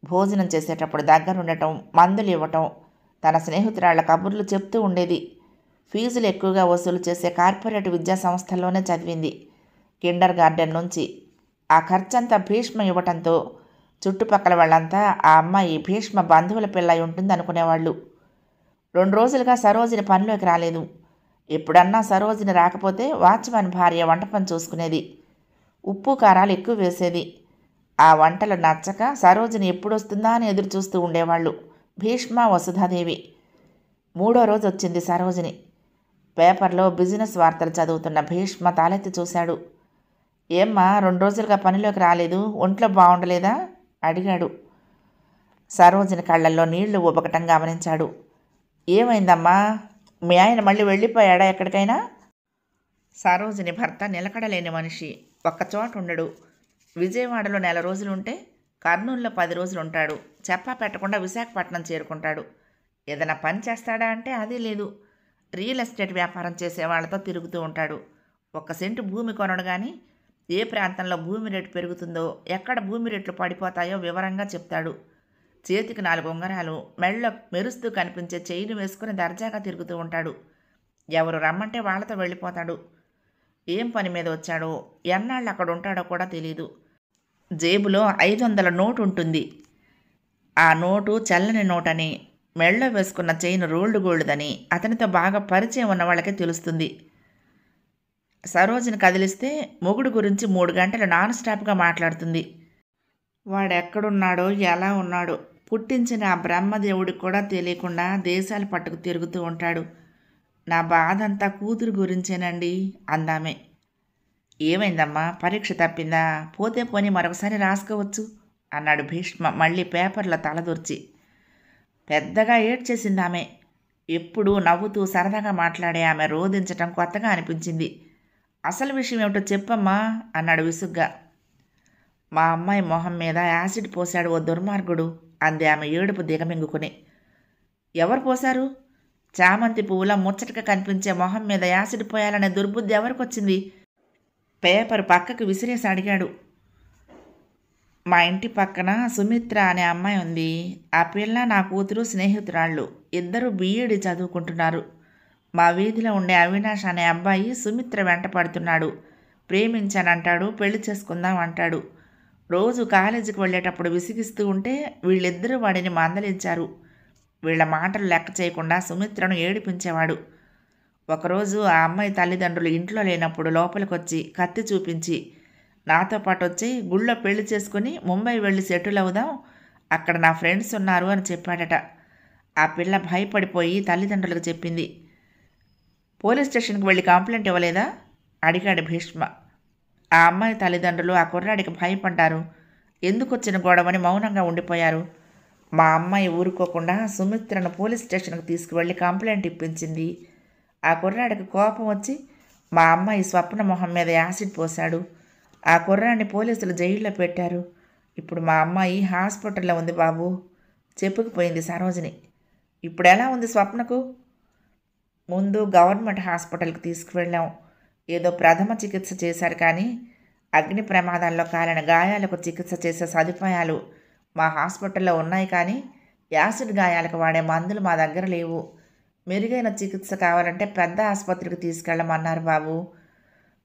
భోజనం చేసేటప్పుడు దగ్గరుండటం, మందులు ఇవ్వటం, తన స్నేహితురాళ్ల కబుర్లు చెప్తూ ఉండేది. ఫీజులు ఎక్కువగా వసూలు చేసే కార్పొరేట్ విద్యా సంస్థల్లోనే చదివింది. కిండర్ గార్డెన్ నుంచి. ఆ ఖర్చంతా భీష్మ ఇవ్వటంతో చుట్టుపక్కల వాళ్ళంతా ఆ అమ్మాయి భీష్మ బంధువుల పిల్ల ఉంటుంది అనుకునేవాళ్ళు. 2 రోజులుగా సరోజిని పనిలోకి రాలేదు. ఎప్పుడన్నా సరోజిని రాకపోతే వాచ్మెన్ భార్య వంట పని చూసుకునేది. ఉప్పు కారాలు ఎక్కువ వేసేది. ఆ వంటలు నచ్చక సరోజిని ఎప్పుడొస్తుందా అని ఎదురు చూస్తూ ఉండేవాళ్ళు భీష్మ, వసుధాదేవి. 3వ రోజు వచ్చింది సరోజిని. పేపర్లో బిజినెస్ వార్తలు చదువుతున్న భీష్మ తాలెత్తి చూశాడు. ఏమ్మా 2 రోజులుగా పనిలోకి రాలేదు, ఒంట్లో బాగుండలేదా అడిగాడు. సరోజిని కళ్ళల్లో నీళ్లు ఉబకటం గమనించాడు. ఏమైందమ్మా, మీ ఆయన మళ్ళీ వెళ్ళిపోయాడా ఎక్కడికైనా? సరోజిని భర్త నిలకడలేని మనిషి. ఒక్కచోట ఉండడు. విజయవాడలో 4 రోజులుంటే కర్నూలులో 10 రోజులుంటాడు. చెప్పా పెట్టకుండా విశాఖపట్నం చేరుకుంటాడు. ఏదైనా పని చేస్తాడా అంటే అది లేదు. రియల్ ఎస్టేట్ వ్యాపారం చేసే వాళ్ళతో తిరుగుతూ ఉంటాడు. 1 సెంటు భూమి కొనడు కానీ ఏ ప్రాంతంలో భూమి రేటు పెరుగుతుందో, ఎక్కడ భూమి రేట్లు పడిపోతాయో వివరంగా చెప్తాడు. చేతికి 4 ఉంగరాలు, మెళ్ళలో మెరుస్తూ కనిపించే చైన్ వేసుకుని దర్జాగా తిరుగుతూ ఉంటాడు. ఎవరు రమ్మంటే వాళ్ళతో వెళ్ళిపోతాడు. ఏం పని మీద వచ్చాడో, ఎన్నాళ్ళు అక్కడ ఉంటాడో కూడా తెలీదు. జేబులో 500 నోటు ఉంటుంది. ఆ నోటు చల్లని నోటని, మెళ్ళో వేసుకున్న చైన్ రోల్డ్ గోల్డ్దని అతనితో బాగా పరిచయం ఉన్న వాళ్ళకే తెలుస్తుంది. సరోజిని కదిలిస్తే మొగుడు గురించి 3 గంటలు నాన్ స్టాప్గా మాట్లాడుతుంది. వాడెక్కడున్నాడో, ఎలా ఉన్నాడో పుట్టించిన ఆ బ్రహ్మదేవుడికి కూడా తెలియకుండా దేశాలు పట్టుకు తిరుగుతూ ఉంటాడు. నా బాధంతా కూతురు గురించేనండి అందామే. ఏమైందమ్మా, పరీక్ష తప్పిందా? పోతే పోని మరొకసారి రాసుకోవచ్చు అన్నాడు భీష్మ మళ్ళీ పేపర్లో తలదూర్చి. పెద్దగా ఏడ్చేసిందామె. ఎప్పుడూ నవ్వుతూ సరదాగా మాట్లాడే ఆమె రోధించటం కొత్తగా అనిపించింది. అసలు విషయం ఏమిటో చెప్పమ్మా అన్నాడు విసుగ్గా. మా అమ్మాయి మొహం మీద యాసిడ్ పోశాడు ఓ దుర్మార్గుడు అంది ఆమె ఏడుపు దిగమింగుకుని. ఎవరు పోశారు? చామంతి పువ్వులా ముచ్చటగా కనిపించే మొహం మీద యాసిడ్ పోయాలనే దుర్బుద్ధి ఎవరికొచ్చింది? పేపర్ పక్కకు విసిరేసి అడిగాడు. మా ఇంటి పక్కన సుమిత్ర అనే అమ్మాయి ఉంది. ఆ పిల్ల నా కూతురు స్నేహితురాళ్ళు. ఇద్దరు బీఈడి చదువుకుంటున్నారు. మా వీధిలో ఉండే అవినాష్ అనే అబ్బాయి సుమిత్ర వెంట పడుతున్నాడు. ప్రేమించానంటాడు, పెళ్లి చేసుకుందాం అంటాడు. రోజు కాలేజీకి వెళ్ళేటప్పుడు విసిగిస్తూ ఉంటే వీళ్ళిద్దరూ వాడిని మందలించారు. వీళ్ల మాటలు లెక్క చేయకుండా సుమిత్రను ఏడిపించేవాడు. ఒకరోజు ఆ అమ్మాయి తల్లిదండ్రులు ఇంట్లో లేనప్పుడు లోపలికొచ్చి కత్తి చూపించి నాతో పాటు వచ్చి గుళ్ళో పెళ్లి చేసుకుని ముంబై వెళ్ళి సెటిల్ అవుదాం, అక్కడ నా ఫ్రెండ్స్ ఉన్నారు అని చెప్పాడట. ఆ పిల్ల భయపడిపోయి తల్లిదండ్రులకు చెప్పింది. పోలీస్ స్టేషన్కి వెళ్ళి కంప్లైంట్ ఇవ్వలేదా అడిగాడు భీష్మ. ఆ అమ్మాయి తల్లిదండ్రులు ఆ కుర్రాడికి భయపడ్డారు. ఎందుకు వచ్చిన గొడవని మౌనంగా ఉండిపోయారు. మా అమ్మాయి ఊరుకోకుండా సుమిత్రను పోలీస్ స్టేషన్కి తీసుకువెళ్ళి కంప్లైంట్ ఇప్పించింది. ఆ కుర్రాడికి కోపం వచ్చి మా అమ్మాయి స్వప్న మొహం మీద యాసిడ్ పోశాడు. ఆ కుర్రాడిని పోలీసులు జైల్లో పెట్టారు. ఇప్పుడు మా అమ్మాయి హాస్పిటల్లో ఉంది బాబు చెప్పుకుపోయింది సరోజిని. ఇప్పుడు ఎలా ఉంది స్వప్నకు? ముందు గవర్నమెంట్ హాస్పిటల్కి తీసుకువెళ్ళాం. ఏదో ప్రథమ చికిత్స చేశారు కానీ అగ్ని ప్రమాదాల్లో కాలిన గాయాలకు చికిత్స చేసే సదుపాయాలు మా హాస్పిటల్లో ఉన్నాయి కానీ యాసిడ్ గాయాలకు వాడే మందులు మా దగ్గర లేవు. మెరుగైన చికిత్స కావాలంటే పెద్ద ఆసుపత్రికి తీసుకెళ్ళమన్నారు బాబు.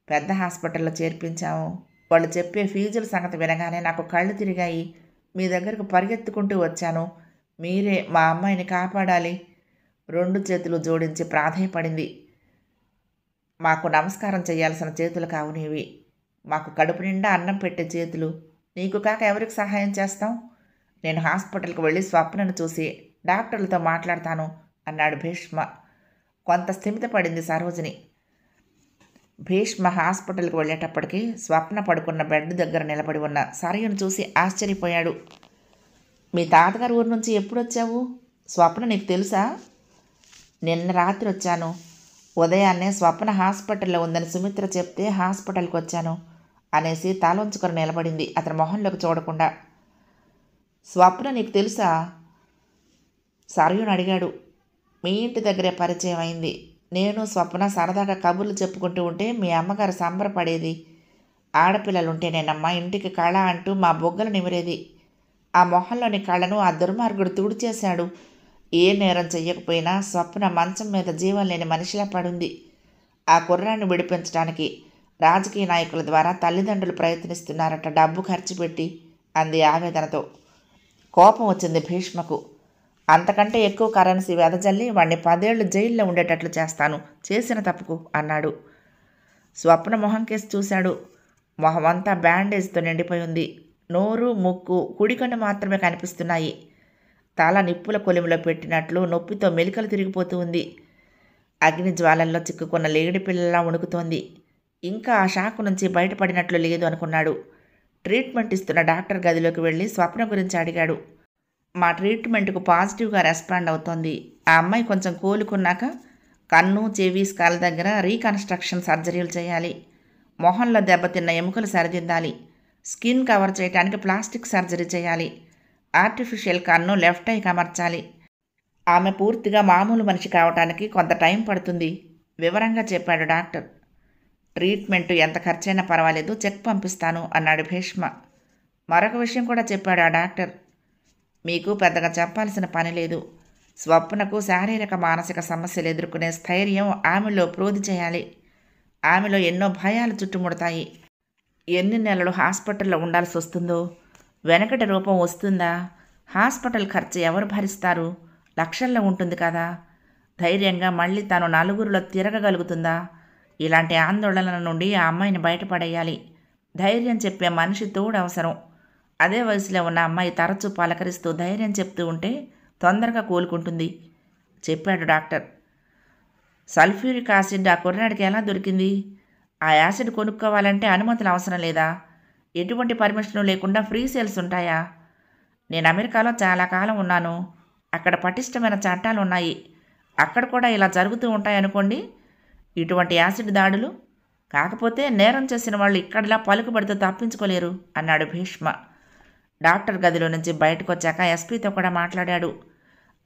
పెద్ద హాస్పిటల్లో చేర్పించాము. వాళ్ళు చెప్పే ఫీజుల సంగతి వినగానే నాకు కళ్ళు తిరిగాయి. మీ దగ్గరకు పరిగెత్తుకుంటూ వచ్చాను. మీరే మా అమ్మాయిని కాపాడాలి. 2 చేతులు జోడించి ప్రాధేయపడింది. మాకు నమస్కారం చేయాల్సిన చేతులు కావు నీవి. మాకు కడుపు నిండా అన్నం పెట్టే చేతులు. నీకు కాక ఎవరికి సహాయం చేస్తాం? నేను హాస్పిటల్కి వెళ్ళి స్వప్నను చూసి డాక్టర్లతో మాట్లాడతాను అన్నాడు భీష్మ. కొంత స్థిమిత పడింది సరోజిని. భీష్మ హాస్పిటల్కి వెళ్ళేటప్పటికి స్వప్న పడుకున్న బెడ్ దగ్గర నిలబడి ఉన్న సరయును చూసి ఆశ్చర్యపోయాడు. మీ తాతగారు ఊరు నుంచి ఎప్పుడొచ్చావు? స్వప్న నీకు తెలుసా? నిన్న రాత్రి వచ్చాను. ఉదయాన్నే స్వప్న హాస్పిటల్లో ఉందని సుమిత్ర చెప్తే హాస్పిటల్కి వచ్చాను అనేసి తలొంచుకొని నిలబడింది అతని మొహంలోకి చూడకుండా. స్వప్న నీకు తెలుసా? సరయుని అడిగాడు. మీ ఇంటి దగ్గరే పరిచయం అయింది. నేను స్వప్న సరదాగా కబుర్లు చెప్పుకుంటూ ఉంటే మీ అమ్మగారు సంబరపడేది. ఆడపిల్లలుంటేనేనమ్మా ఇంటికి కళ అంటూ మా బొగ్గలు నిమిరేది. ఆ మొహంలోని కళను ఆ దుర్మార్గుడు తుడిచేశాడు. ఏ నేరం చెయ్యకపోయినా స్వప్న మంచం మీద జీవం లేని మనిషిలా పడుంది. ఆ కుర్రాన్ని విడిపించడానికి రాజకీయ నాయకుల ద్వారా తల్లిదండ్రులు ప్రయత్నిస్తున్నారట, డబ్బు ఖర్చు పెట్టి అంది ఆవేదనతో. కోపం వచ్చింది భీష్మకు. అంతకంటే ఎక్కువ కరెన్సీ వెదజల్లి వాణ్ణి 10 ఏళ్లు జైల్లో ఉండేటట్లు చేస్తాను చేసిన తప్పుకు అన్నాడు. స్వప్న మొహం కేసి చూశాడు. మొహమంతా బ్యాండేజ్తో నిండిపోయి ఉంది. నోరు, ముక్కు, కుడికన్ను మాత్రమే కనిపిస్తున్నాయి. తల నిప్పుల కొలిమిలో పెట్టినట్లు నొప్పితో మెలికలు తిరిగిపోతూ ఉంది. అగ్ని జ్వాలల్లో చిక్కుకున్న లేడి పిల్లలా వణుకుతోంది. ఇంకా ఆ షాకు నుంచి బయటపడినట్లు లేదు అనుకున్నాడు. ట్రీట్మెంట్ ఇస్తున్న డాక్టర్ గదిలోకి వెళ్ళి స్వప్న గురించి అడిగాడు. మా ట్రీట్మెంట్కు పాజిటివ్గా రెస్పాండ్ అవుతోంది. ఆ అమ్మాయి కొంచెం కోలుకున్నాక కన్ను, చెవి, స్కాల్ దగ్గర రీకన్స్ట్రక్షన్ సర్జరీలు చేయాలి. మొహంలో దెబ్బతిన్న ఎముకలు సరిదిద్దాలి. స్కిన్ కవర్ చేయడానికి ప్లాస్టిక్ సర్జరీ చేయాలి. ఆర్టిఫిషియల్ కన్ను లెఫ్ట్ ఐకి అమర్చాలి. ఆమె పూర్తిగా మామూలు మనిషి కావటానికి కొంత టైం పడుతుంది వివరంగా చెప్పాడు డాక్టర్. ట్రీట్మెంట్ ఎంత ఖర్చైనా పర్వాలేదు, చెక్ పంపిస్తాను అన్నాడు భీష్మ. మరొక విషయం కూడా చెప్పాడు ఆ డాక్టర్. మీకు పెద్దగా చెప్పాల్సిన పని లేదు. స్వప్నకు శారీరక మానసిక సమస్యలు ఎదుర్కొనే స్థైర్యం ఆమెలో ప్రోధి చేయాలి. ఆమెలో ఎన్నో భయాలు చుట్టుముడతాయి. ఎన్ని నెలలు హాస్పిటల్లో ఉండాల్సి వస్తుందో, వెనకటి రూపం వస్తుందా, హాస్పిటల్ ఖర్చు ఎవరు భరిస్తారు, లక్షల్లో ఉంటుంది కదా, ధైర్యంగా మళ్ళీ తాను నలుగురిలో తిరగగలుగుతుందా, ఇలాంటి ఆందోళనల నుండి ఆ అమ్మాయిని బయటపడేయాలి. ధైర్యం చెప్పే మనిషి తోడు అవసరం. అదే వయసులో ఉన్న అమ్మాయి తరచూ పలకరిస్తూ ధైర్యం చెప్తూ ఉంటే తొందరగా కోలుకుంటుంది చెప్పాడు డాక్టర్. సల్ఫ్యూరిక్ యాసిడ్ ఆ కుర్రాడికి ఎలా దొరికింది? ఆ యాసిడ్ కొనుక్కోవాలంటే అనుమతులు అవసరం లేదా? ఎటువంటి పర్మిషను లేకుండా ఫ్రీ సేల్స్ ఉంటాయా? నేను అమెరికాలో చాలా కాలం ఉన్నాను. అక్కడ పటిష్టమైన చట్టాలు ఉన్నాయి. అక్కడ కూడా ఇలా జరుగుతూ ఉంటాయనుకోండి ఇటువంటి యాసిడ్ దాడులు. కాకపోతే నేరం చేసిన వాళ్ళు ఇక్కడిలా పలుకుబడితో తప్పించుకోలేరు అన్నాడు భీష్మ. డాక్టర్ గదిలో నుంచి బయటకు వచ్చాక ఎస్పీతో కూడా మాట్లాడాడు.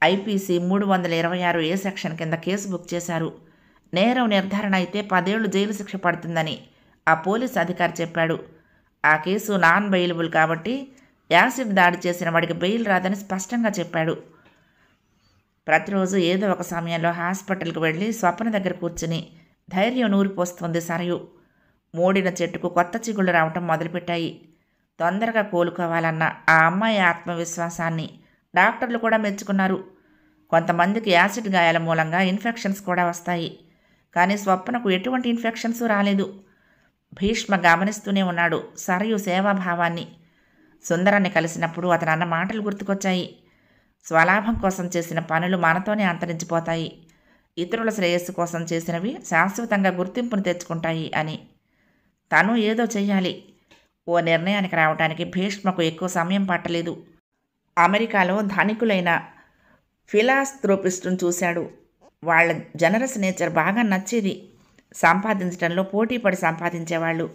ఐపీసీ 326 సెక్షన్ కింద కేసు బుక్ చేశారు. నేరం నిర్ధారణ అయితే 10 ఏళ్లు జైలు శిక్ష పడుతుందని ఆ పోలీస్ అధికారి చెప్పాడు. ఆ కేసు నాన్ బెయిలబుల్ కాబట్టి యాసిడ్ దాడి చేసిన వాడికి బెయిల్ రాదని స్పష్టంగా చెప్పాడు. ప్రతిరోజు ఏదో ఒక సమయంలో హాస్పిటల్కి వెళ్ళి స్వప్న దగ్గర కూర్చుని ధైర్యం నూరిపోస్తుంది సరయు. మూడిన చెట్టుకు కొత్త చిగుళ్ళు రావటం మొదలుపెట్టాయి. తొందరగా కోలుకోవాలన్న ఆ అమ్మాయి ఆత్మవిశ్వాసాన్ని డాక్టర్లు కూడా మెచ్చుకున్నారు. కొంతమందికి యాసిడ్ గాయాల మూలంగా ఇన్ఫెక్షన్స్ కూడా వస్తాయి. కానీ స్వప్నకు ఎటువంటి ఇన్ఫెక్షన్స్ రాలేదు. భీష్మ గమనిస్తూనే ఉన్నాడు సరయు సేవాభావాన్ని. సుందరాన్ని కలిసినప్పుడు అతను అన్న మాటలు గుర్తుకొచ్చాయి. స్వలాభం కోసం చేసిన పనులు మనతోనే అంతరించిపోతాయి. ఇతరుల శ్రేయస్సు కోసం చేసినవి శాశ్వతంగా గుర్తింపును తెచ్చుకుంటాయి అని. తను ఏదో చెయ్యాలి. ఓ నిర్ణయానికి రావడానికి భీష్మకు ఎక్కువ సమయం పట్టలేదు. అమెరికాలో ధనికులైన ఫిలాంథ్రోపిస్టును చూశాడు. వాళ్ళ జనరస్ నేచర్ బాగా నచ్చేది. సంపాదించడంలో పోటీపడి సంపాదించేవాళ్ళు.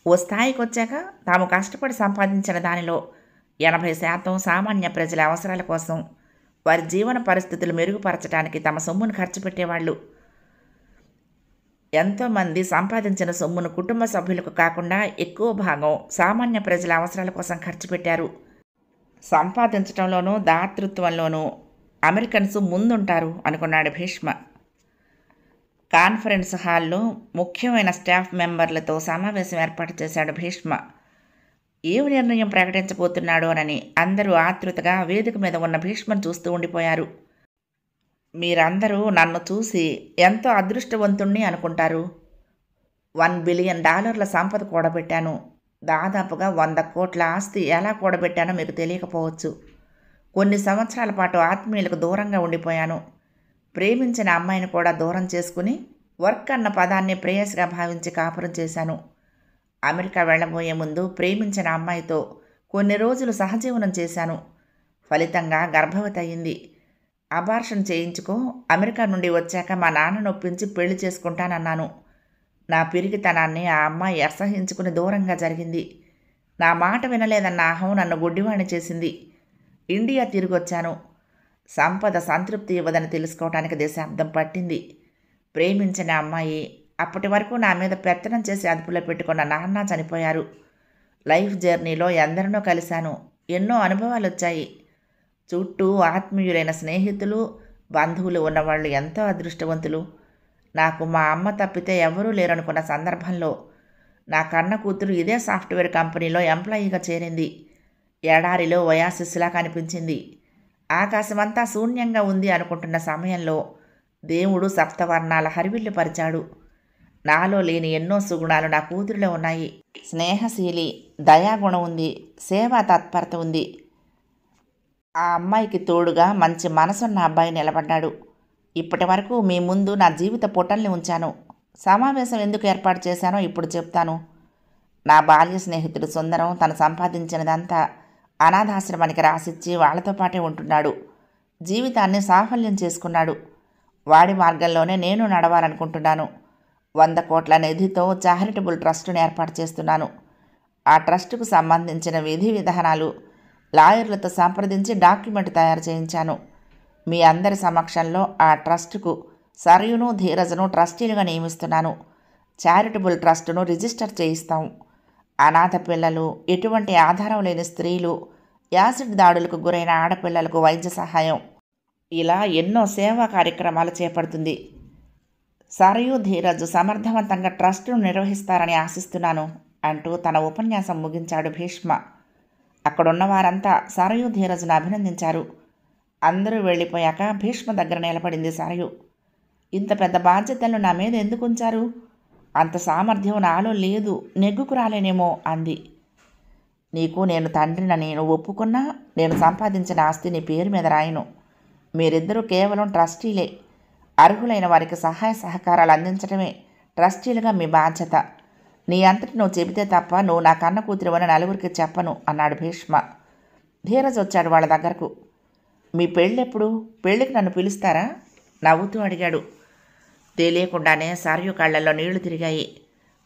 ఓ స్థాయికి వచ్చాక తాము కష్టపడి సంపాదించిన దానిలో 80% సామాన్య ప్రజల అవసరాల కోసం, వారి జీవన పరిస్థితులు మెరుగుపరచడానికి తమ సొమ్మును ఖర్చు పెట్టేవాళ్ళు. ఎంతోమంది సంపాదించిన సొమ్మును కుటుంబ సభ్యులకు కాకుండా ఎక్కువ భాగం సామాన్య ప్రజల అవసరాల కోసం ఖర్చు పెట్టారు. సంపాదించడంలోనూ దాతృత్వంలోనూ అమెరికన్స్ ముందుంటారు అనుకున్నాడు భీష్మ. కాన్ఫరెన్స్ హాల్లో ముఖ్యమైన స్టాఫ్ మెంబర్లతో సమావేశం ఏర్పాటు చేశాడు భీష్మ. ఏమి నిర్ణయం ప్రకటించబోతున్నాడో అని అందరూ ఆతృతగా వేదిక మీద ఉన్న భీష్మను చూస్తూ ఉండిపోయారు. మీరందరూ నన్ను చూసి ఎంతో అదృష్టవంతుణ్ణి అనుకుంటారు. $1 బిలియన్ సంపద కూడబెట్టాను. దాదాపుగా 100 కోట్ల ఆస్తి ఎలా కూడబెట్టానో మీకు తెలియకపోవచ్చు. కొన్ని సంవత్సరాల పాటు ఆత్మీయులకు దూరంగా ఉండిపోయాను. ప్రేమించిన అమ్మాయిని కూడా దూరం చేసుకుని వర్క్ అన్న పదాన్ని ప్రేయస్గా భావించి కాపురం చేశాను. అమెరికా వెళ్ళబోయే ముందు ప్రేమించిన అమ్మాయితో కొన్ని రోజులు సహజీవనం చేశాను. ఫలితంగా గర్భవతి అయ్యింది. అబార్షన్ చేయించుకో, అమెరికా నుండి వచ్చాక మా నాన్నను ఒప్పించి పెళ్లి చేసుకుంటానన్నాను. నా పిరికితనాన్ని ఆ అమ్మాయి అసహించుకుని దూరంగా జరిగింది. నా మాట వినలేదన్న అహం నన్ను గుడ్డివాణ్ణి చేసింది. ఇండియా తిరిగొచ్చాను. సంపద సంతృప్తి ఇవ్వదని తెలుసుకోవటానికి దశాబ్దం పట్టింది. ప్రేమించిన అమ్మాయి, అప్పటి వరకు నా మీద పెత్తనం చేసి అదుపులో పెట్టుకున్న నాన్న చనిపోయారు. లైఫ్ జర్నీలో ఎందరినో కలిశాను. ఎన్నో అనుభవాలు వచ్చాయి. చుట్టూ ఆత్మీయులైన స్నేహితులు, బంధువులు ఉన్నవాళ్ళు ఎంతో అదృష్టవంతులు. నాకు మా అమ్మ తప్పితే ఎవరూ లేరనుకున్న సందర్భంలో నా కన్న కూతురు ఇదే సాఫ్ట్వేర్ కంపెనీలో ఎంప్లాయీగా చేరింది. ఎడారిలో ఒయాసిస్లా కనిపించింది. ఆకాశమంతా శూన్యంగా ఉంది అనుకుంటున్న సమయంలో దేవుడు సప్తవర్ణాల హరివిల్లు పరిచాడు. నాలో లేని ఎన్నో సుగుణాలు నా కూతురిలో ఉన్నాయి. స్నేహశీలి, దయాగుణం ఉంది, సేవా తత్పరత ఉంది. ఆ అమ్మాయికి తోడుగా మంచి మనసున్న అబ్బాయి నిలబడ్డాడు. ఇప్పటి వరకు మీ ముందు నా జీవిత పుటల్ని ఉంచాను. సమావేశం ఎందుకు ఏర్పాటు చేశానో ఇప్పుడు చెప్తాను. నా బాల్య స్నేహితుడు సుందరం తను సంపాదించినదంతా అనాథాశ్రమానికి రాసిచ్చి వాళ్లతో పాటే ఉంటున్నాడు. జీవితాన్ని సాఫల్యం చేసుకున్నాడు. వాడి మార్గంలోనే నేను నడవాలనుకుంటున్నాను. 100 కోట్ల నిధితో చారిటబుల్ ట్రస్టును ఏర్పాటు చేస్తున్నాను. ఆ ట్రస్టుకు సంబంధించిన విధి విధానాలు లాయర్లతో సంప్రదించి డాక్యుమెంట్ తయారు చేయించాను. మీ అందరి సమక్షంలో ఆ ట్రస్టుకు సరయును, ధీరజను ట్రస్టీలుగా నియమిస్తున్నాను. చారిటబుల్ ట్రస్టును రిజిస్టర్ చేయిస్తాం. అనాథ పిల్లలు, ఎటువంటి ఆధారం లేని స్త్రీలు, యాసిడ్ దాడులకు గురైన ఆడపిల్లలకు వైద్య సహాయం, ఇలా ఎన్నో సేవా కార్యక్రమాలు చేపడుతుంది. సరయు, ధీరజ్ సమర్థవంతంగా ట్రస్టును నిర్వహిస్తారని ఆశిస్తున్నాను అంటూ తన ఉపన్యాసం ముగించాడు భీష్మ. అక్కడున్న వారంతా సరయు, ధీరజ్ను అభినందించారు. అందరూ వెళ్ళిపోయాక భీష్మ దగ్గర నిలబడింది సరయు. ఇంత పెద్ద బాధ్యతలను నా మీద ఎందుకు ఉంచారు? అంత సామర్థ్యం నాలో లేదు, నెగ్గుకు రాలేనేమో అంది. నీకు నేను తండ్రినని నువ్వు ఒప్పుకున్నా నేను సంపాదించిన ఆస్తి నీ పేరు మీద రాయను. మీరిద్దరూ కేవలం ట్రస్టీలే. అర్హులైన వారికి సహాయ సహకారాలు అందించడమే ట్రస్టీలుగా మీ బాధ్యత. నీ అంతటి నువ్వు చెబితే తప్ప నువ్వు నా కన్న కూతురువని నలుగురికి చెప్పను అన్నాడు భీష్మ. ధీరజ్ వచ్చాడు వాళ్ళ దగ్గరకు. మీ పెళ్ళెప్పుడు? పెళ్ళికి నన్ను పిలుస్తారా? నవ్వుతూ అడిగాడు. తెలియకుండానే సరయు కళ్ళల్లో నీళ్లు తిరిగాయి.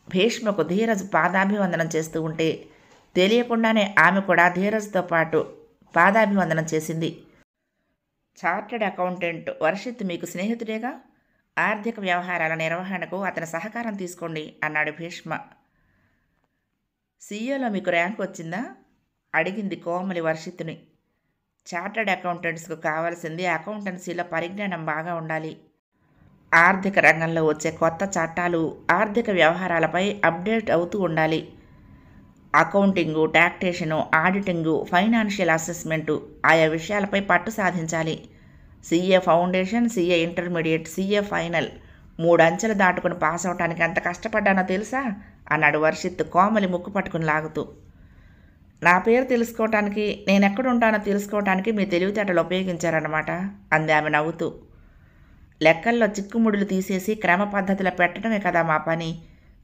భీష్మకు ధీరజ్ పాదాభివందనం చేస్తూ ఉంటే తెలియకుండానే ఆమె కూడా ధీరజ్తో పాటు పాదాభివందనం చేసింది. చార్టెడ్ అకౌంటెంట్ వర్షిత్ మీకు స్నేహితుడేగా? ఆర్థిక వ్యవహారాల నిర్వహణకు అతని సహకారం తీసుకోండి అన్నాడు భీష్మ. సీఏలో మీకు ర్యాంక్ వచ్చిందా? అడిగింది కోమలి వర్షిత్ని. చార్టెడ్ అకౌంటెంట్స్కు కావాల్సింది అకౌంటెన్సీలో పరిజ్ఞానం బాగా ఉండాలి. ఆర్థిక రంగంలో వచ్చే కొత్త చట్టాలు, ఆర్థిక వ్యవహారాలపై అప్డేట్ అవుతూ ఉండాలి. అకౌంటింగు, టాక్సేషను, ఆడిటింగు, ఫైనాన్షియల్ అసెస్మెంటు ఆయా విషయాలపై పట్టు సాధించాలి. CA foundation, CA intermediate, CA final 3 అంచెలు దాటుకుని పాస్ అవటానికి ఎంత కష్టపడ్డానో తెలుసా అన్నాడు వర్షిత్ కోమలి ముక్కు పట్టుకుని లాగుతూ. నా పేరు తెలుసుకోవటానికి, నేనెక్కడుంటానో తెలుసుకోవటానికి మీ తెలివితేటలు ఉపయోగించారన్నమాట అంది ఆమె నవ్వుతూ. లెక్కల్లో చిక్కుముడులు తీసేసి క్రమ పద్ధతిలో పెట్టడమే కదా మా పని.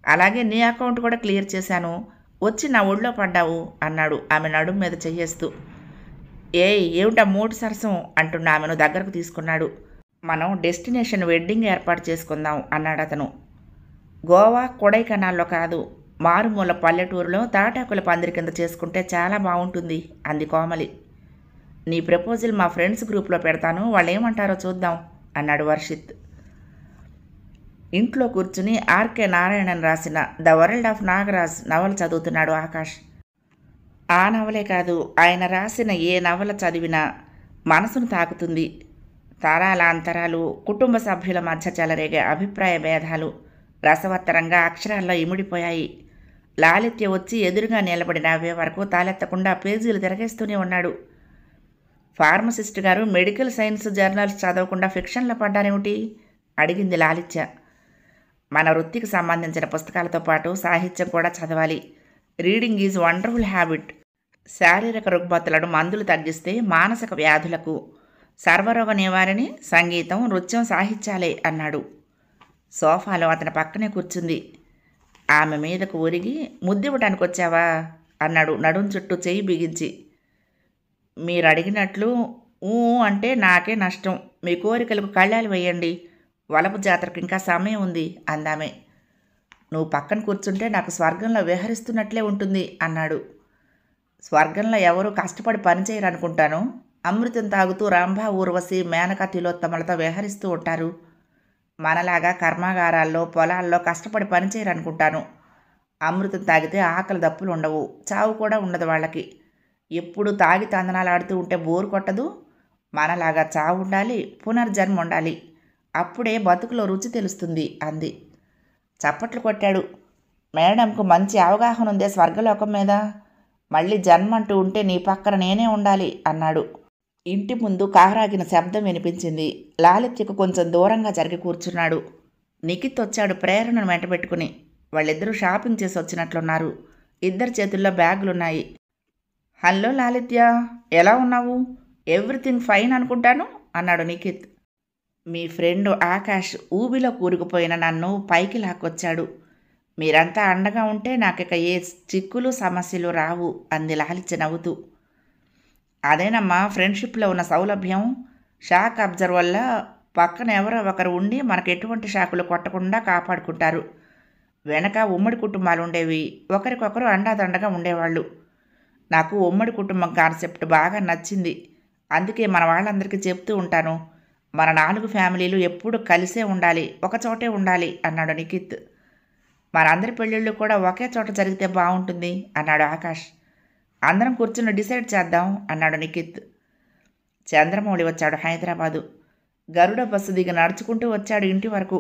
అలాగే నీ అకౌంట్ కూడా క్లియర్ చేశాను. వచ్చి నా ఒళ్ళో పడ్డావు అన్నాడు ఆమె నడుము మీద చెయ్యేస్తూ. ఏమిటా మూడు సరసం అంటున్న ఆమెను దగ్గరకు తీసుకున్నాడు. మనం డెస్టినేషన్ వెడ్డింగ్ ఏర్పాటు చేసుకుందాం అన్నాడు అతను. గోవా, కొడైకెనాల్లో కాదు, మారుమూల పల్లెటూరులో తాటాకుల పందిరి కింద చేసుకుంటే చాలా బాగుంటుంది అంది కోమలి. నీ ప్రపోజల్ మా ఫ్రెండ్స్ గ్రూప్లో పెడతాను, వాళ్ళు ఏమంటారో చూద్దాం అన్నాడు వర్షిత్. ఇంట్లో కూర్చుని ఆర్కే నారాయణన్ రాసిన ద వరల్డ్ ఆఫ్ నాగరాజ్ నవల చదువుతున్నాడు ఆకాష్. ఆ నవలే కాదు, ఆయన రాసిన ఏ నవల చదివినా మనసును తాకుతుంది. తరాల అంతరాలు, కుటుంబ సభ్యుల మధ్య చెలరేగే అభిప్రాయ భేదాలు రసవత్తరంగా అక్షరాల్లో ఇమిడిపోయాయి. లాలిత్య వచ్చి ఎదురుగా నిలబడి నవ్వే వరకు తాలెత్తకుండా పేజీలు తిరగేస్తూనే ఉన్నాడు. ఫార్మసిస్ట్ గారు మెడికల్ సైన్స్ జర్నల్స్ చదవకుండా ఫిక్షన్లో పడ్డారేమిటి అడిగింది లాలిత్య. మన వృత్తికి సంబంధించిన పుస్తకాలతో పాటు సాహిత్యం కూడా చదవాలి. Reading is wonderful habit. శారీరక రుగ్మతులను మందులు తగ్గిస్తే మానసిక వ్యాధులకు సర్వరోగ నివారణి సంగీతం, నృత్యం, సాహిత్యాలే అన్నాడు. సోఫాలో అతని పక్కనే కూర్చుంది. ఆమె మీదకు ఒరిగి ముద్దివ్వటానికి వచ్చావా అన్నాడు నడుం చుట్టూ చేయి బిగించి. మీరు అడిగినట్లు అంటే నాకే నష్టం. మీ కోరికలకు కళ్ళాలు వేయండి. వలపు జాతరకు ఇంకా సమయం ఉంది అందామే. నువ్వు పక్కన కూర్చుంటే నాకు స్వర్గంలో విహరిస్తున్నట్లే ఉంటుంది అన్నాడు. స్వర్గంలో ఎవరూ కష్టపడి పనిచేయరు అనుకుంటాను. అమృతం తాగుతూ రంభ, ఊర్వశి, మేనక, తిలోత్తమలతో వ్యవహరిస్తూ ఉంటారు. మనలాగా కర్మాగారాల్లో, పొలాల్లో కష్టపడి పనిచేయరనుకుంటాను. అమృతం తాగితే ఆకలి దప్పులు ఉండవు, చావు కూడా ఉండదు వాళ్ళకి. ఎప్పుడు తాగి తందనాలాడుతూ ఉంటే బోరు కొట్టదు. మనలాగా చావు ఉండాలి, పునర్జన్మ ఉండాలి. అప్పుడే బతుకులో రుచి తెలుస్తుంది అంది. చప్పట్లు కొట్టాడు. మేడంకు మంచి అవగాహన ఉందే స్వర్గలోకం మీద. మళ్ళీ జన్మ అంటూ ఉంటే నీ పక్కన నేనే ఉండాలి అన్నాడు. ఇంటి ముందు కారాగిన శబ్దం వినిపించింది. లాలిత్యకు కొంచెం దూరంగా జరిగి కూర్చున్నాడు. నిఖిత్ వచ్చాడు ప్రేరణను వెంటబెట్టుకుని. వాళ్ళిద్దరూ షాపింగ్ చేసి వచ్చినట్లున్నారు. ఇద్దరి చేతుల్లో బ్యాగులున్నాయి. హలో లాలిత్య, ఎలా ఉన్నావు? ఎవ్రీథింగ్ ఫైన్ అనుకుంటాను అన్నాడు నిఖిత్. మీ ఫ్రెండ్ ఆకాష్ ఊబిలో కూరుకుపోయిన నన్ను పైకి లాక్కొచ్చాడు. మీరంతా అండగా ఉంటే నాకిక ఏ చిక్కులు సమస్యలు రావు అంది లాలిత్య నవ్వుతూ. అదేనమ్మా ఫ్రెండ్షిప్లో ఉన్న సౌలభ్యం. షాక్ అబ్జర్వ్ వల్ల పక్కన ఎవరో ఒకరు ఉండి మనకు ఎటువంటి షాకులు కొట్టకుండా కాపాడుకుంటారు. వెనక ఉమ్మడి కుటుంబాలు ఉండేవి. ఒకరికొకరు అండాదండగా ఉండేవాళ్ళు. నాకు ఉమ్మడి కుటుంబం కాన్సెప్ట్ బాగా నచ్చింది. అందుకే మన వాళ్ళందరికీ చెప్తూ ఉంటాను, మన 4 ఫ్యామిలీలు ఎప్పుడు కలిసే ఉండాలి, ఒకచోటే ఉండాలి అన్నాడు నిఖిత్. మనందరి పెళ్ళిళ్ళు కూడా ఒకే చోట జరిగితే బాగుంటుంది అన్నాడు ఆకాష్. అందరం కూర్చుని డిసైడ్ చేద్దాం అన్నాడు నిఖిత్. చంద్రమౌళి వచ్చాడు హైదరాబాదు. గరుడ బస్సు దిగి నడుచుకుంటూ వచ్చాడు ఇంటి వరకు.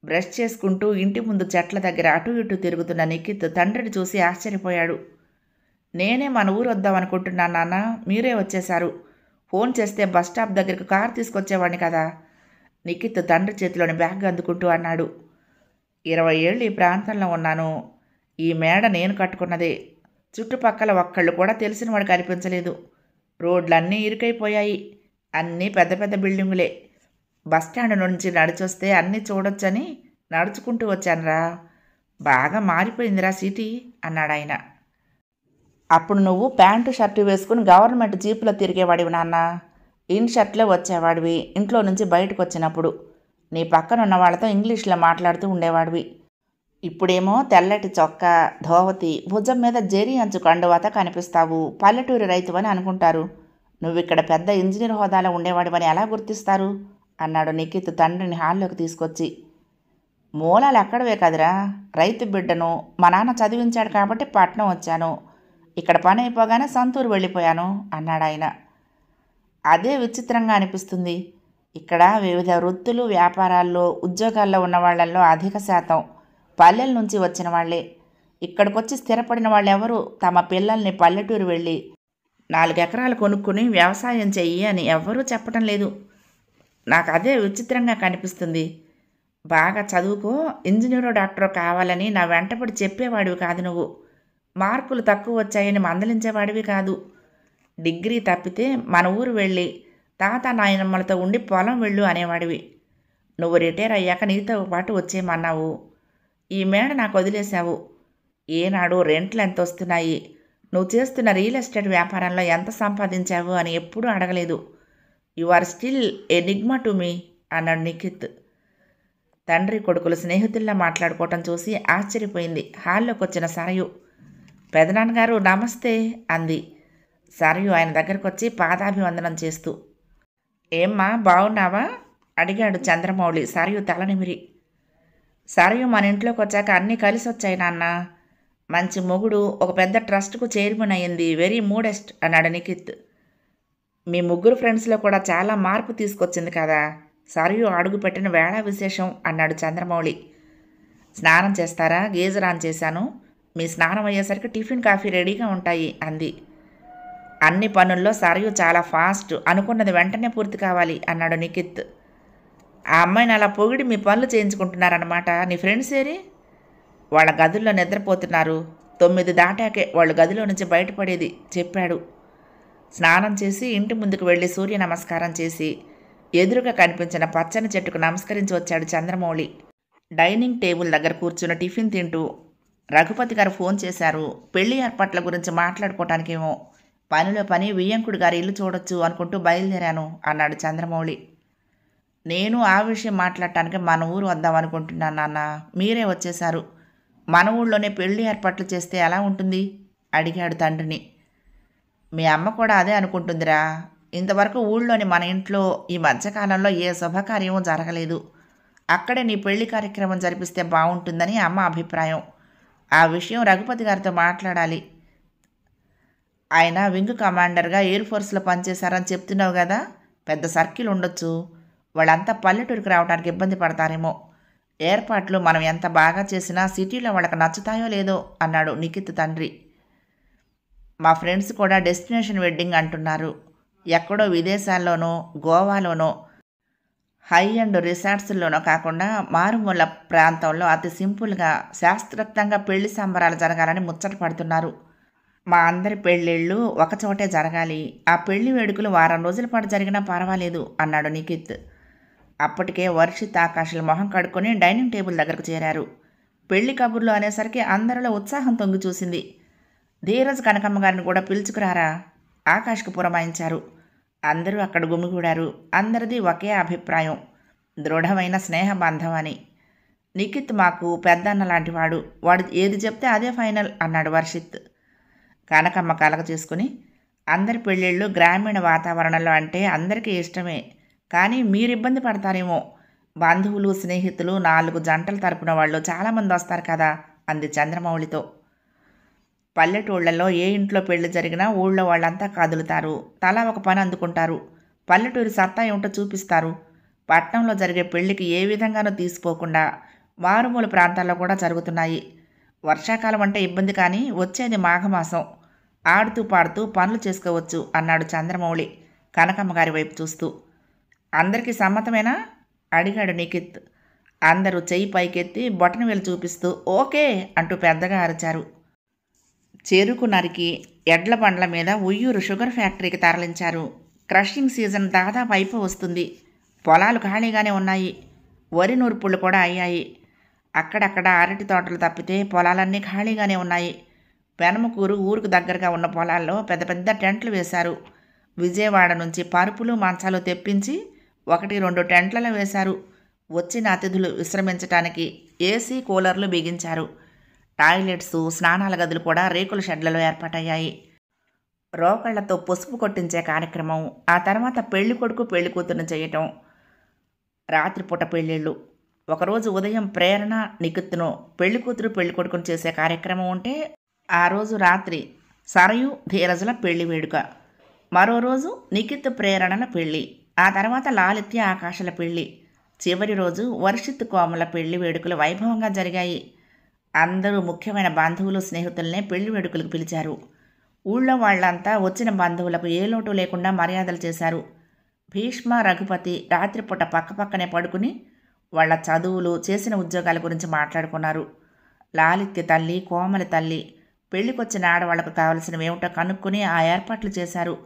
బ్రష్ చేసుకుంటూ ఇంటి ముందు చెట్ల దగ్గర అటు ఇటు తిరుగుతున్న నిఖిత్ తండ్రిని చూసి ఆశ్చర్యపోయాడు. నేనే మన ఊరు వద్దామనుకుంటున్నాను నాన్న, మీరే వచ్చేశారు. ఫోన్ చేస్తే బస్ స్టాప్ దగ్గరకు కారు తీసుకొచ్చేవాడిని కదా. నిఖిత్ తండ్రి చేతిలోని బ్యాగ్ అందుకుంటూ అన్నాడు. 20 ఏళ్ళు ఈ ప్రాంతంలో ఉన్నాను. ఈ మేడ నేను కట్టుకున్నదే. చుట్టుపక్కల ఒక్కళ్ళు కూడా తెలిసిన వాడు కనిపించలేదు. రోడ్లన్నీ ఇరుకైపోయాయి. అన్నీ పెద్ద పెద్ద బిల్డింగులే. బస్టాండ్ నుంచి నడిచొస్తే అన్నీ చూడొచ్చని నడుచుకుంటూ వచ్చానురా. బాగా మారిపోయిందిరా సిటీ అన్నాడాయన. అప్పుడు నువ్వు ప్యాంటు షర్టు వేసుకుని గవర్నమెంట్ జీపులో తిరిగేవాడివి నాన్న. ఇన్ షర్ట్లో వచ్చేవాడివి ఇంట్లో నుంచి బయటకు వచ్చినప్పుడు. నీ పక్కన ఉన్న వాళ్ళతో ఇంగ్లీష్లో మాట్లాడుతూ ఉండేవాడివి. ఇప్పుడేమో తెల్లటి చొక్కా, ధోవతి, భుజం మీద జెరీ అంచు కండువాత కనిపిస్తావు. పల్లెటూరి రైతువని అనుకుంటారు. నువ్విక్కడ పెద్ద ఇంజనీర్ హోదాలో ఉండేవాడివని ఎలా గుర్తిస్తారు అన్నాడు నిఖిత్ తండ్రిని హాల్లోకి తీసుకొచ్చి. మూలాలు ఎక్కడవే కదరా. రైతు బిడ్డను. మా నాన్న చదివించాడు కాబట్టి పట్నం వచ్చాను. ఇక్కడ పని అయిపోగానే సొంతూరు వెళ్ళిపోయాను అన్నాడాయన. అదే విచిత్రంగా అనిపిస్తుంది. ఇక్కడ వివిధ వృత్తులు, వ్యాపారాల్లో, ఉద్యోగాల్లో ఉన్న వాళ్ళల్లో అధిక శాతం పల్లెల నుంచి వచ్చిన వాళ్లే. ఇక్కడికొచ్చి స్థిరపడిన వాళ్ళెవరూ తమ పిల్లల్ని పల్లెటూరు వెళ్ళి 4 ఎకరాలు కొనుక్కుని వ్యవసాయం చెయ్యి అని ఎవ్వరూ చెప్పటం లేదు. నాకు అదే విచిత్రంగా కనిపిస్తుంది. బాగా చదువుకో, ఇంజనీరో డాక్టరో కావాలని నా వెంటపడి చెప్పేవాడివి కాదు నువ్వు. మార్కులు తక్కువ వచ్చాయని మందలించేవాడివి కాదు. డిగ్రీ తప్పితే మన ఊరు వెళ్ళి తాత నాయనమ్మలతో ఉండి పొలం వెళ్ళు అనేవాడివి. నువ్వు రిటైర్ అయ్యాక నీతో పాటు వచ్చేయమన్నావు. ఈ మేడ నాకు వదిలేశావు. ఏనాడు రెంట్లు ఎంత వస్తున్నాయి, నువ్వు చేస్తున్న రియల్ ఎస్టేట్ వ్యాపారంలో ఎంత సంపాదించావు అని ఎప్పుడూ అడగలేదు. You are still enigma to me అన్నాడు నిఖిత్. తండ్రి కొడుకులు స్నేహితుల్లా మాట్లాడుకోవటం చూసి ఆశ్చర్యపోయింది హాల్లోకి వచ్చిన సరయు. పెదనాన్నగారు నమస్తే అంది. సరయు ఆయన దగ్గరకు వచ్చి పాదాభివందనం చేస్తూ. ఏమ్మా బాగున్నావా అడిగాడు చంద్రమౌళి సరయు తలనిమిరి. సరయు మన ఇంట్లోకి వచ్చాక అన్నీ కలిసి వచ్చాయి నాన్న. మంచి మొగుడు, ఒక పెద్ద ట్రస్ట్కు చైర్మన్ అయ్యింది. వెరీ మూడెస్ట్ అన్నాడు నిఖిత్. మీ ముగ్గురు ఫ్రెండ్స్లో కూడా చాలా మార్పు తీసుకొచ్చింది కదా. సరయు అడుగుపెట్టిన వేళ విశేషం అన్నాడు చంద్రమౌళి. స్నానం చేస్తారా? గీజర్ ఆన్ చేశాను. మీ స్నానం అయ్యేసరికి టిఫిన్, కాఫీ రెడీగా ఉంటాయి అంది. అన్ని పనుల్లో సరయు చాలా ఫాస్ట్. అనుకున్నది వెంటనే పూర్తి కావాలి అన్నాడు నిఖిత్. ఆ అమ్మాయిని అలా పొగిడి మీ పనులు చేయించుకుంటున్నారన్నమాట. నీ ఫ్రెండ్స్ ఏరి? వాళ్ళ గదుల్లో నిద్రపోతున్నారు. 9 దాటాకే వాళ్ళు గదిలో నుంచి బయటపడేది చెప్పాడు. స్నానం చేసి ఇంటి ముందుకు వెళ్ళి సూర్య నమస్కారం చేసి ఎదురుగా కనిపించిన పచ్చని చెట్టుకు నమస్కరించి వచ్చాడు చంద్రమౌళి. డైనింగ్ టేబుల్ దగ్గర కూర్చున్న టిఫిన్ తింటూ రఘుపతి గారు ఫోన్ చేశారు. పెళ్లి ఏర్పాట్ల గురించి మాట్లాడుకోవటానికేమో. పనిలో పని వియ్యంకుడి గారి ఇల్లు చూడొచ్చు అనుకుంటూ బయలుదేరాను అన్నాడు చంద్రమౌళి. నేను ఆ విషయం మాట్లాడటానికి మన ఊరు వద్దామనుకుంటున్నాను నాన్న. మీరే వచ్చేశారు. మన ఊళ్ళోనే పెళ్లి ఏర్పాట్లు చేస్తే ఎలా ఉంటుంది అడిగాడు తండ్రిని. మీ అమ్మ కూడా అదే అనుకుంటుందిరా. ఇంతవరకు ఊళ్ళోని మన ఇంట్లో ఈ మధ్యకాలంలో ఏ శుభకార్యమూ జరగలేదు. అక్కడే నీ పెళ్లి కార్యక్రమం జరిపిస్తే బాగుంటుందని అమ్మ అభిప్రాయం. ఆ విషయం రఘుపతి గారితో మాట్లాడాలి. ఆయన వింగ్ కమాండర్గా ఎయిర్ ఫోర్స్లో పనిచేశారని చెప్తున్నావు కదా, పెద్ద సర్కిల్ ఉండొచ్చు. వాళ్ళంతా పల్లెటూరికి రావడానికి ఇబ్బంది పడతారేమో. ఏర్పాట్లు మనం ఎంత బాగా చేసినా సిటీలో వాళ్ళకి నచ్చుతాయో లేదో అన్నాడు నిఖిత్ తండ్రి. మా ఫ్రెండ్స్ కూడా డెస్టినేషన్ వెడ్డింగ్ అంటున్నారు. ఎక్కడో విదేశాల్లోనో గోవాలోనో హై అండ్ రిసార్ట్స్లోనో కాకుండా మారుమూల ప్రాంతంలో అతి సింపుల్గా శాస్త్రోక్తంగా పెళ్లి సంబరాలు జరగాలని ముచ్చట పడుతున్నారు. మా అందరి పెళ్ళిళ్ళు ఒకచోటే జరగాలి. ఆ పెళ్లి వేడుకలు వారం రోజుల పాటు జరిగినా పర్వాలేదు అన్నాడు నిఖిత్. అప్పటికే వర్షిత్ ఆకాశాల మొహం కడుక్కొని డైనింగ్ టేబుల్ దగ్గరకు చేరారు. పెళ్లి కబుర్లు అనేసరికి అందరిలో ఉత్సాహం తొంగి చూసింది. ధీరజ్ కనకమ్మ గారిని కూడా పిలుచుకురారా ఆకాష్కు పురమాయించారు. అందరూ అక్కడ గుమిగూడారు. అందరిది ఒకే అభిప్రాయం, దృఢమైన స్నేహబంధం అని. నిఖిత్ మాకు పెద్దన్న లాంటివాడు, వాడు ఏది చెప్తే అదే ఫైనల్ అన్నాడు వర్షిత్. కనకమ్మ కలగ చేసుకుని, అందరి పెళ్ళిళ్ళు గ్రామీణ వాతావరణంలో అంటే అందరికీ ఇష్టమే, కానీ మీరు ఇబ్బంది పడతారేమో. బంధువులు స్నేహితులు 4 జంటలు తరపున వాళ్ళు చాలామంది వస్తారు కదా అంది చంద్రమౌళితో. పల్లెటూళ్లలో ఏ ఇంట్లో పెళ్లి జరిగినా ఊళ్ళో వాళ్ళంతా కదులుతారు, తలా ఒక పని అందుకుంటారు, పల్లెటూరి సత్తా ఏమిటో చూపిస్తారు. పట్నంలో జరిగే పెళ్లికి ఏ విధంగానూ తీసిపోకుండా మారుమూల ప్రాంతాల్లో కూడా జరుగుతున్నాయి. వర్షాకాలం అంటే ఇబ్బంది, కానీ వచ్చేది మాఘమాసం, ఆడుతూ పాడుతూ పనులు చేసుకోవచ్చు అన్నాడు చంద్రమౌళి కనకమ్మ గారి వైపు చూస్తూ. అందరికీ సమ్మతమేనా అడిగాడు నిఖిత్. అందరూ చెయ్యి పైకెత్తి బొటనవేలు చూపిస్తూ ఓకే అంటూ పెద్దగా అరిచారు. చెరుకు నరికి ఎడ్ల బండ్ల మీద ఉయ్యూరు షుగర్ ఫ్యాక్టరీకి తరలించారు. క్రషింగ్ సీజన్ దాదాపు అయిపో వస్తుంది. పొలాలు ఖాళీగానే ఉన్నాయి. వరి నూర్పుళ్ళు కూడా అయ్యాయి. అక్కడక్కడ అరటి తోటలు తప్పితే పొలాలన్నీ ఖాళీగానే ఉన్నాయి. పెనమకూరు ఊరుకు దగ్గరగా ఉన్న పొలాల్లో పెద్ద పెద్ద టెంట్లు వేశారు. విజయవాడ నుంచి పరుపులు మంచాలు తెప్పించి 1-2 టెంట్లలో వేశారు. వచ్చిన అతిథులు విశ్రమించడానికి ఏసీ కూలర్లు బిగించారు. టాయిలెట్స్, స్నానాల గదులు కూడా రేకుల షెడ్లలో ఏర్పాటయ్యాయి. రోకళ్లతో పసుపు కొట్టించే కార్యక్రమం, ఆ తర్వాత పెళ్లి కొడుకు పెళ్లి కూతురుని చేయటం. రాత్రిపూట పెళ్ళిళ్ళు. ఒకరోజు ఉదయం ప్రేరణ నిఖిత్ను, పెళ్లి కూతురు పెళ్లి కొడుకుని చేసే కార్యక్రమం ఉంటే ఆ రోజు రాత్రి సరయు ధీరజుల పెళ్లి వేడుక. మరో రోజు నిఖిత్ ప్రేరణల పెళ్లి. ఆ తర్వాత లాలిత్య ఆకాశాల పెళ్లి. చివరి రోజు వర్షిత్ కోమల పెళ్లి వేడుకలు వైభవంగా జరిగాయి. అందరూ ముఖ్యమైన బంధువులు స్నేహితులనే పెళ్లి వేడుకలకు పిలిచారు. ఊళ్ళో వాళ్లంతా వచ్చిన బంధువులకు ఏ లోటు లేకుండా మర్యాదలు చేశారు. భీష్మ రఘుపతి రాత్రిపూట పక్కపక్కనే పడుకుని వాళ్ల చదువులు, చేసిన ఉద్యోగాల గురించి మాట్లాడుకున్నారు. లాలిత్య తల్లి, కోమలి తల్లి పెళ్లికొచ్చిన ఆడవాళ్లకు కావలసినవి ఏమిటో కనుక్కొని ఆ ఏర్పాట్లు చేశారు.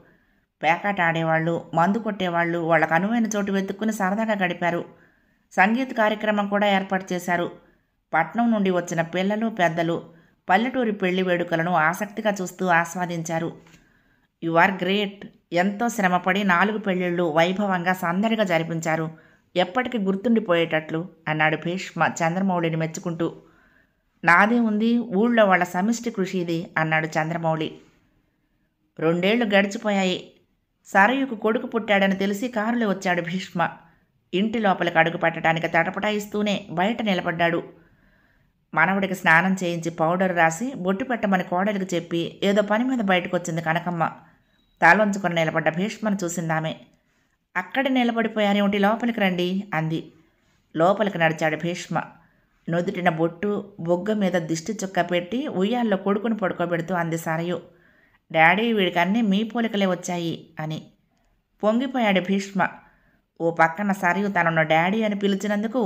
పేకాట ఆడేవాళ్ళు, మందు కొట్టేవాళ్ళు వాళ్ళకు అనువైన చోటు వెతుక్కుని సరదాగా గడిపారు. సంగీత కార్యక్రమం కూడా ఏర్పాటు చేశారు. పట్నం నుండి వచ్చిన పిల్లలు, పెద్దలు పల్లెటూరి పెళ్లి వేడుకలను ఆసక్తిగా చూస్తూ ఆస్వాదించారు. You are great. ఎంతో శ్రమపడి 4 పెళ్ళిళ్ళు వైభవంగా సందడిగా జరిపించారు. ఎప్పటికీ గుర్తుండిపోయేటట్లు అన్నాడు భీష్మ చంద్రమౌళిని మెచ్చుకుంటూ. నాదే ఉంది, ఊళ్ళో వాళ్ళ సమిష్టి కృషి ఇది అన్నాడు చంద్రమౌళి. 2 ఏళ్లు గడిచిపోయాయి. సరయుకు కొడుకు పుట్టాడని తెలిసి కారులో వచ్చాడు భీష్మ. ఇంటి లోపలికి అడుగు పెట్టడానికి తటపటాయిస్తూనే బయట నిలబడ్డాడు. మనవడికి స్నానం చేయించి పౌడర్ రాసి బొట్టు పెట్టమని కోడలికి చెప్పి ఏదో పని మీద బయటకు వచ్చింది కనకమ్మ. తలొంచుకొని నిలబడ్డ భీష్మను చూసిందామె. అక్కడే నిలబడిపోయారేమిటి, లోపలికి రండి అంది. లోపలికి నడిచాడు భీష్మ. నుదుటిన బొట్టు, బొగ్గ మీద దిష్టి చుక్క పెట్టి ఉయ్యాల్లో కొడుకుని పడుకోబెడుతూ అంది సరయు. డాడీ, వీడికి అన్నీ మీ పోలికలే వచ్చాయి అని. పొంగిపోయాడు భీష్మ. ఓ పక్కన సరయు తనను డాడీ అని పిలిచినందుకు,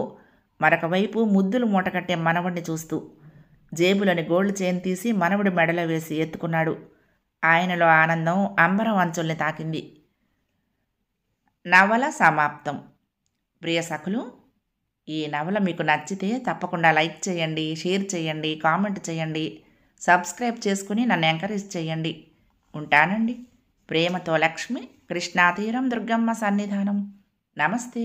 మరొక వైపు ముద్దులు మూటకట్టే మనవడిని చూస్తూ జేబులోని గోల్డ్ చైన్ తీసి మనవడి మెడలో వేసి ఎత్తుకున్నాడు. ఆయనలో ఆనందం అంబరం అంచుల్ని తాకింది. నవల సమాప్తం. ప్రియ సఖులు, ఈ నవల మీకు నచ్చితే తప్పకుండా లైక్ చేయండి, షేర్ చేయండి, కామెంట్ చేయండి, సబ్స్క్రైబ్ చేసుకుని నన్ను ఎంకరేజ్ చేయండి. ఉంటానండి. ప్రేమతో లక్ష్మి, కృష్ణాతీరం, దుర్గమ్మ సన్నిధానం. నమస్తే.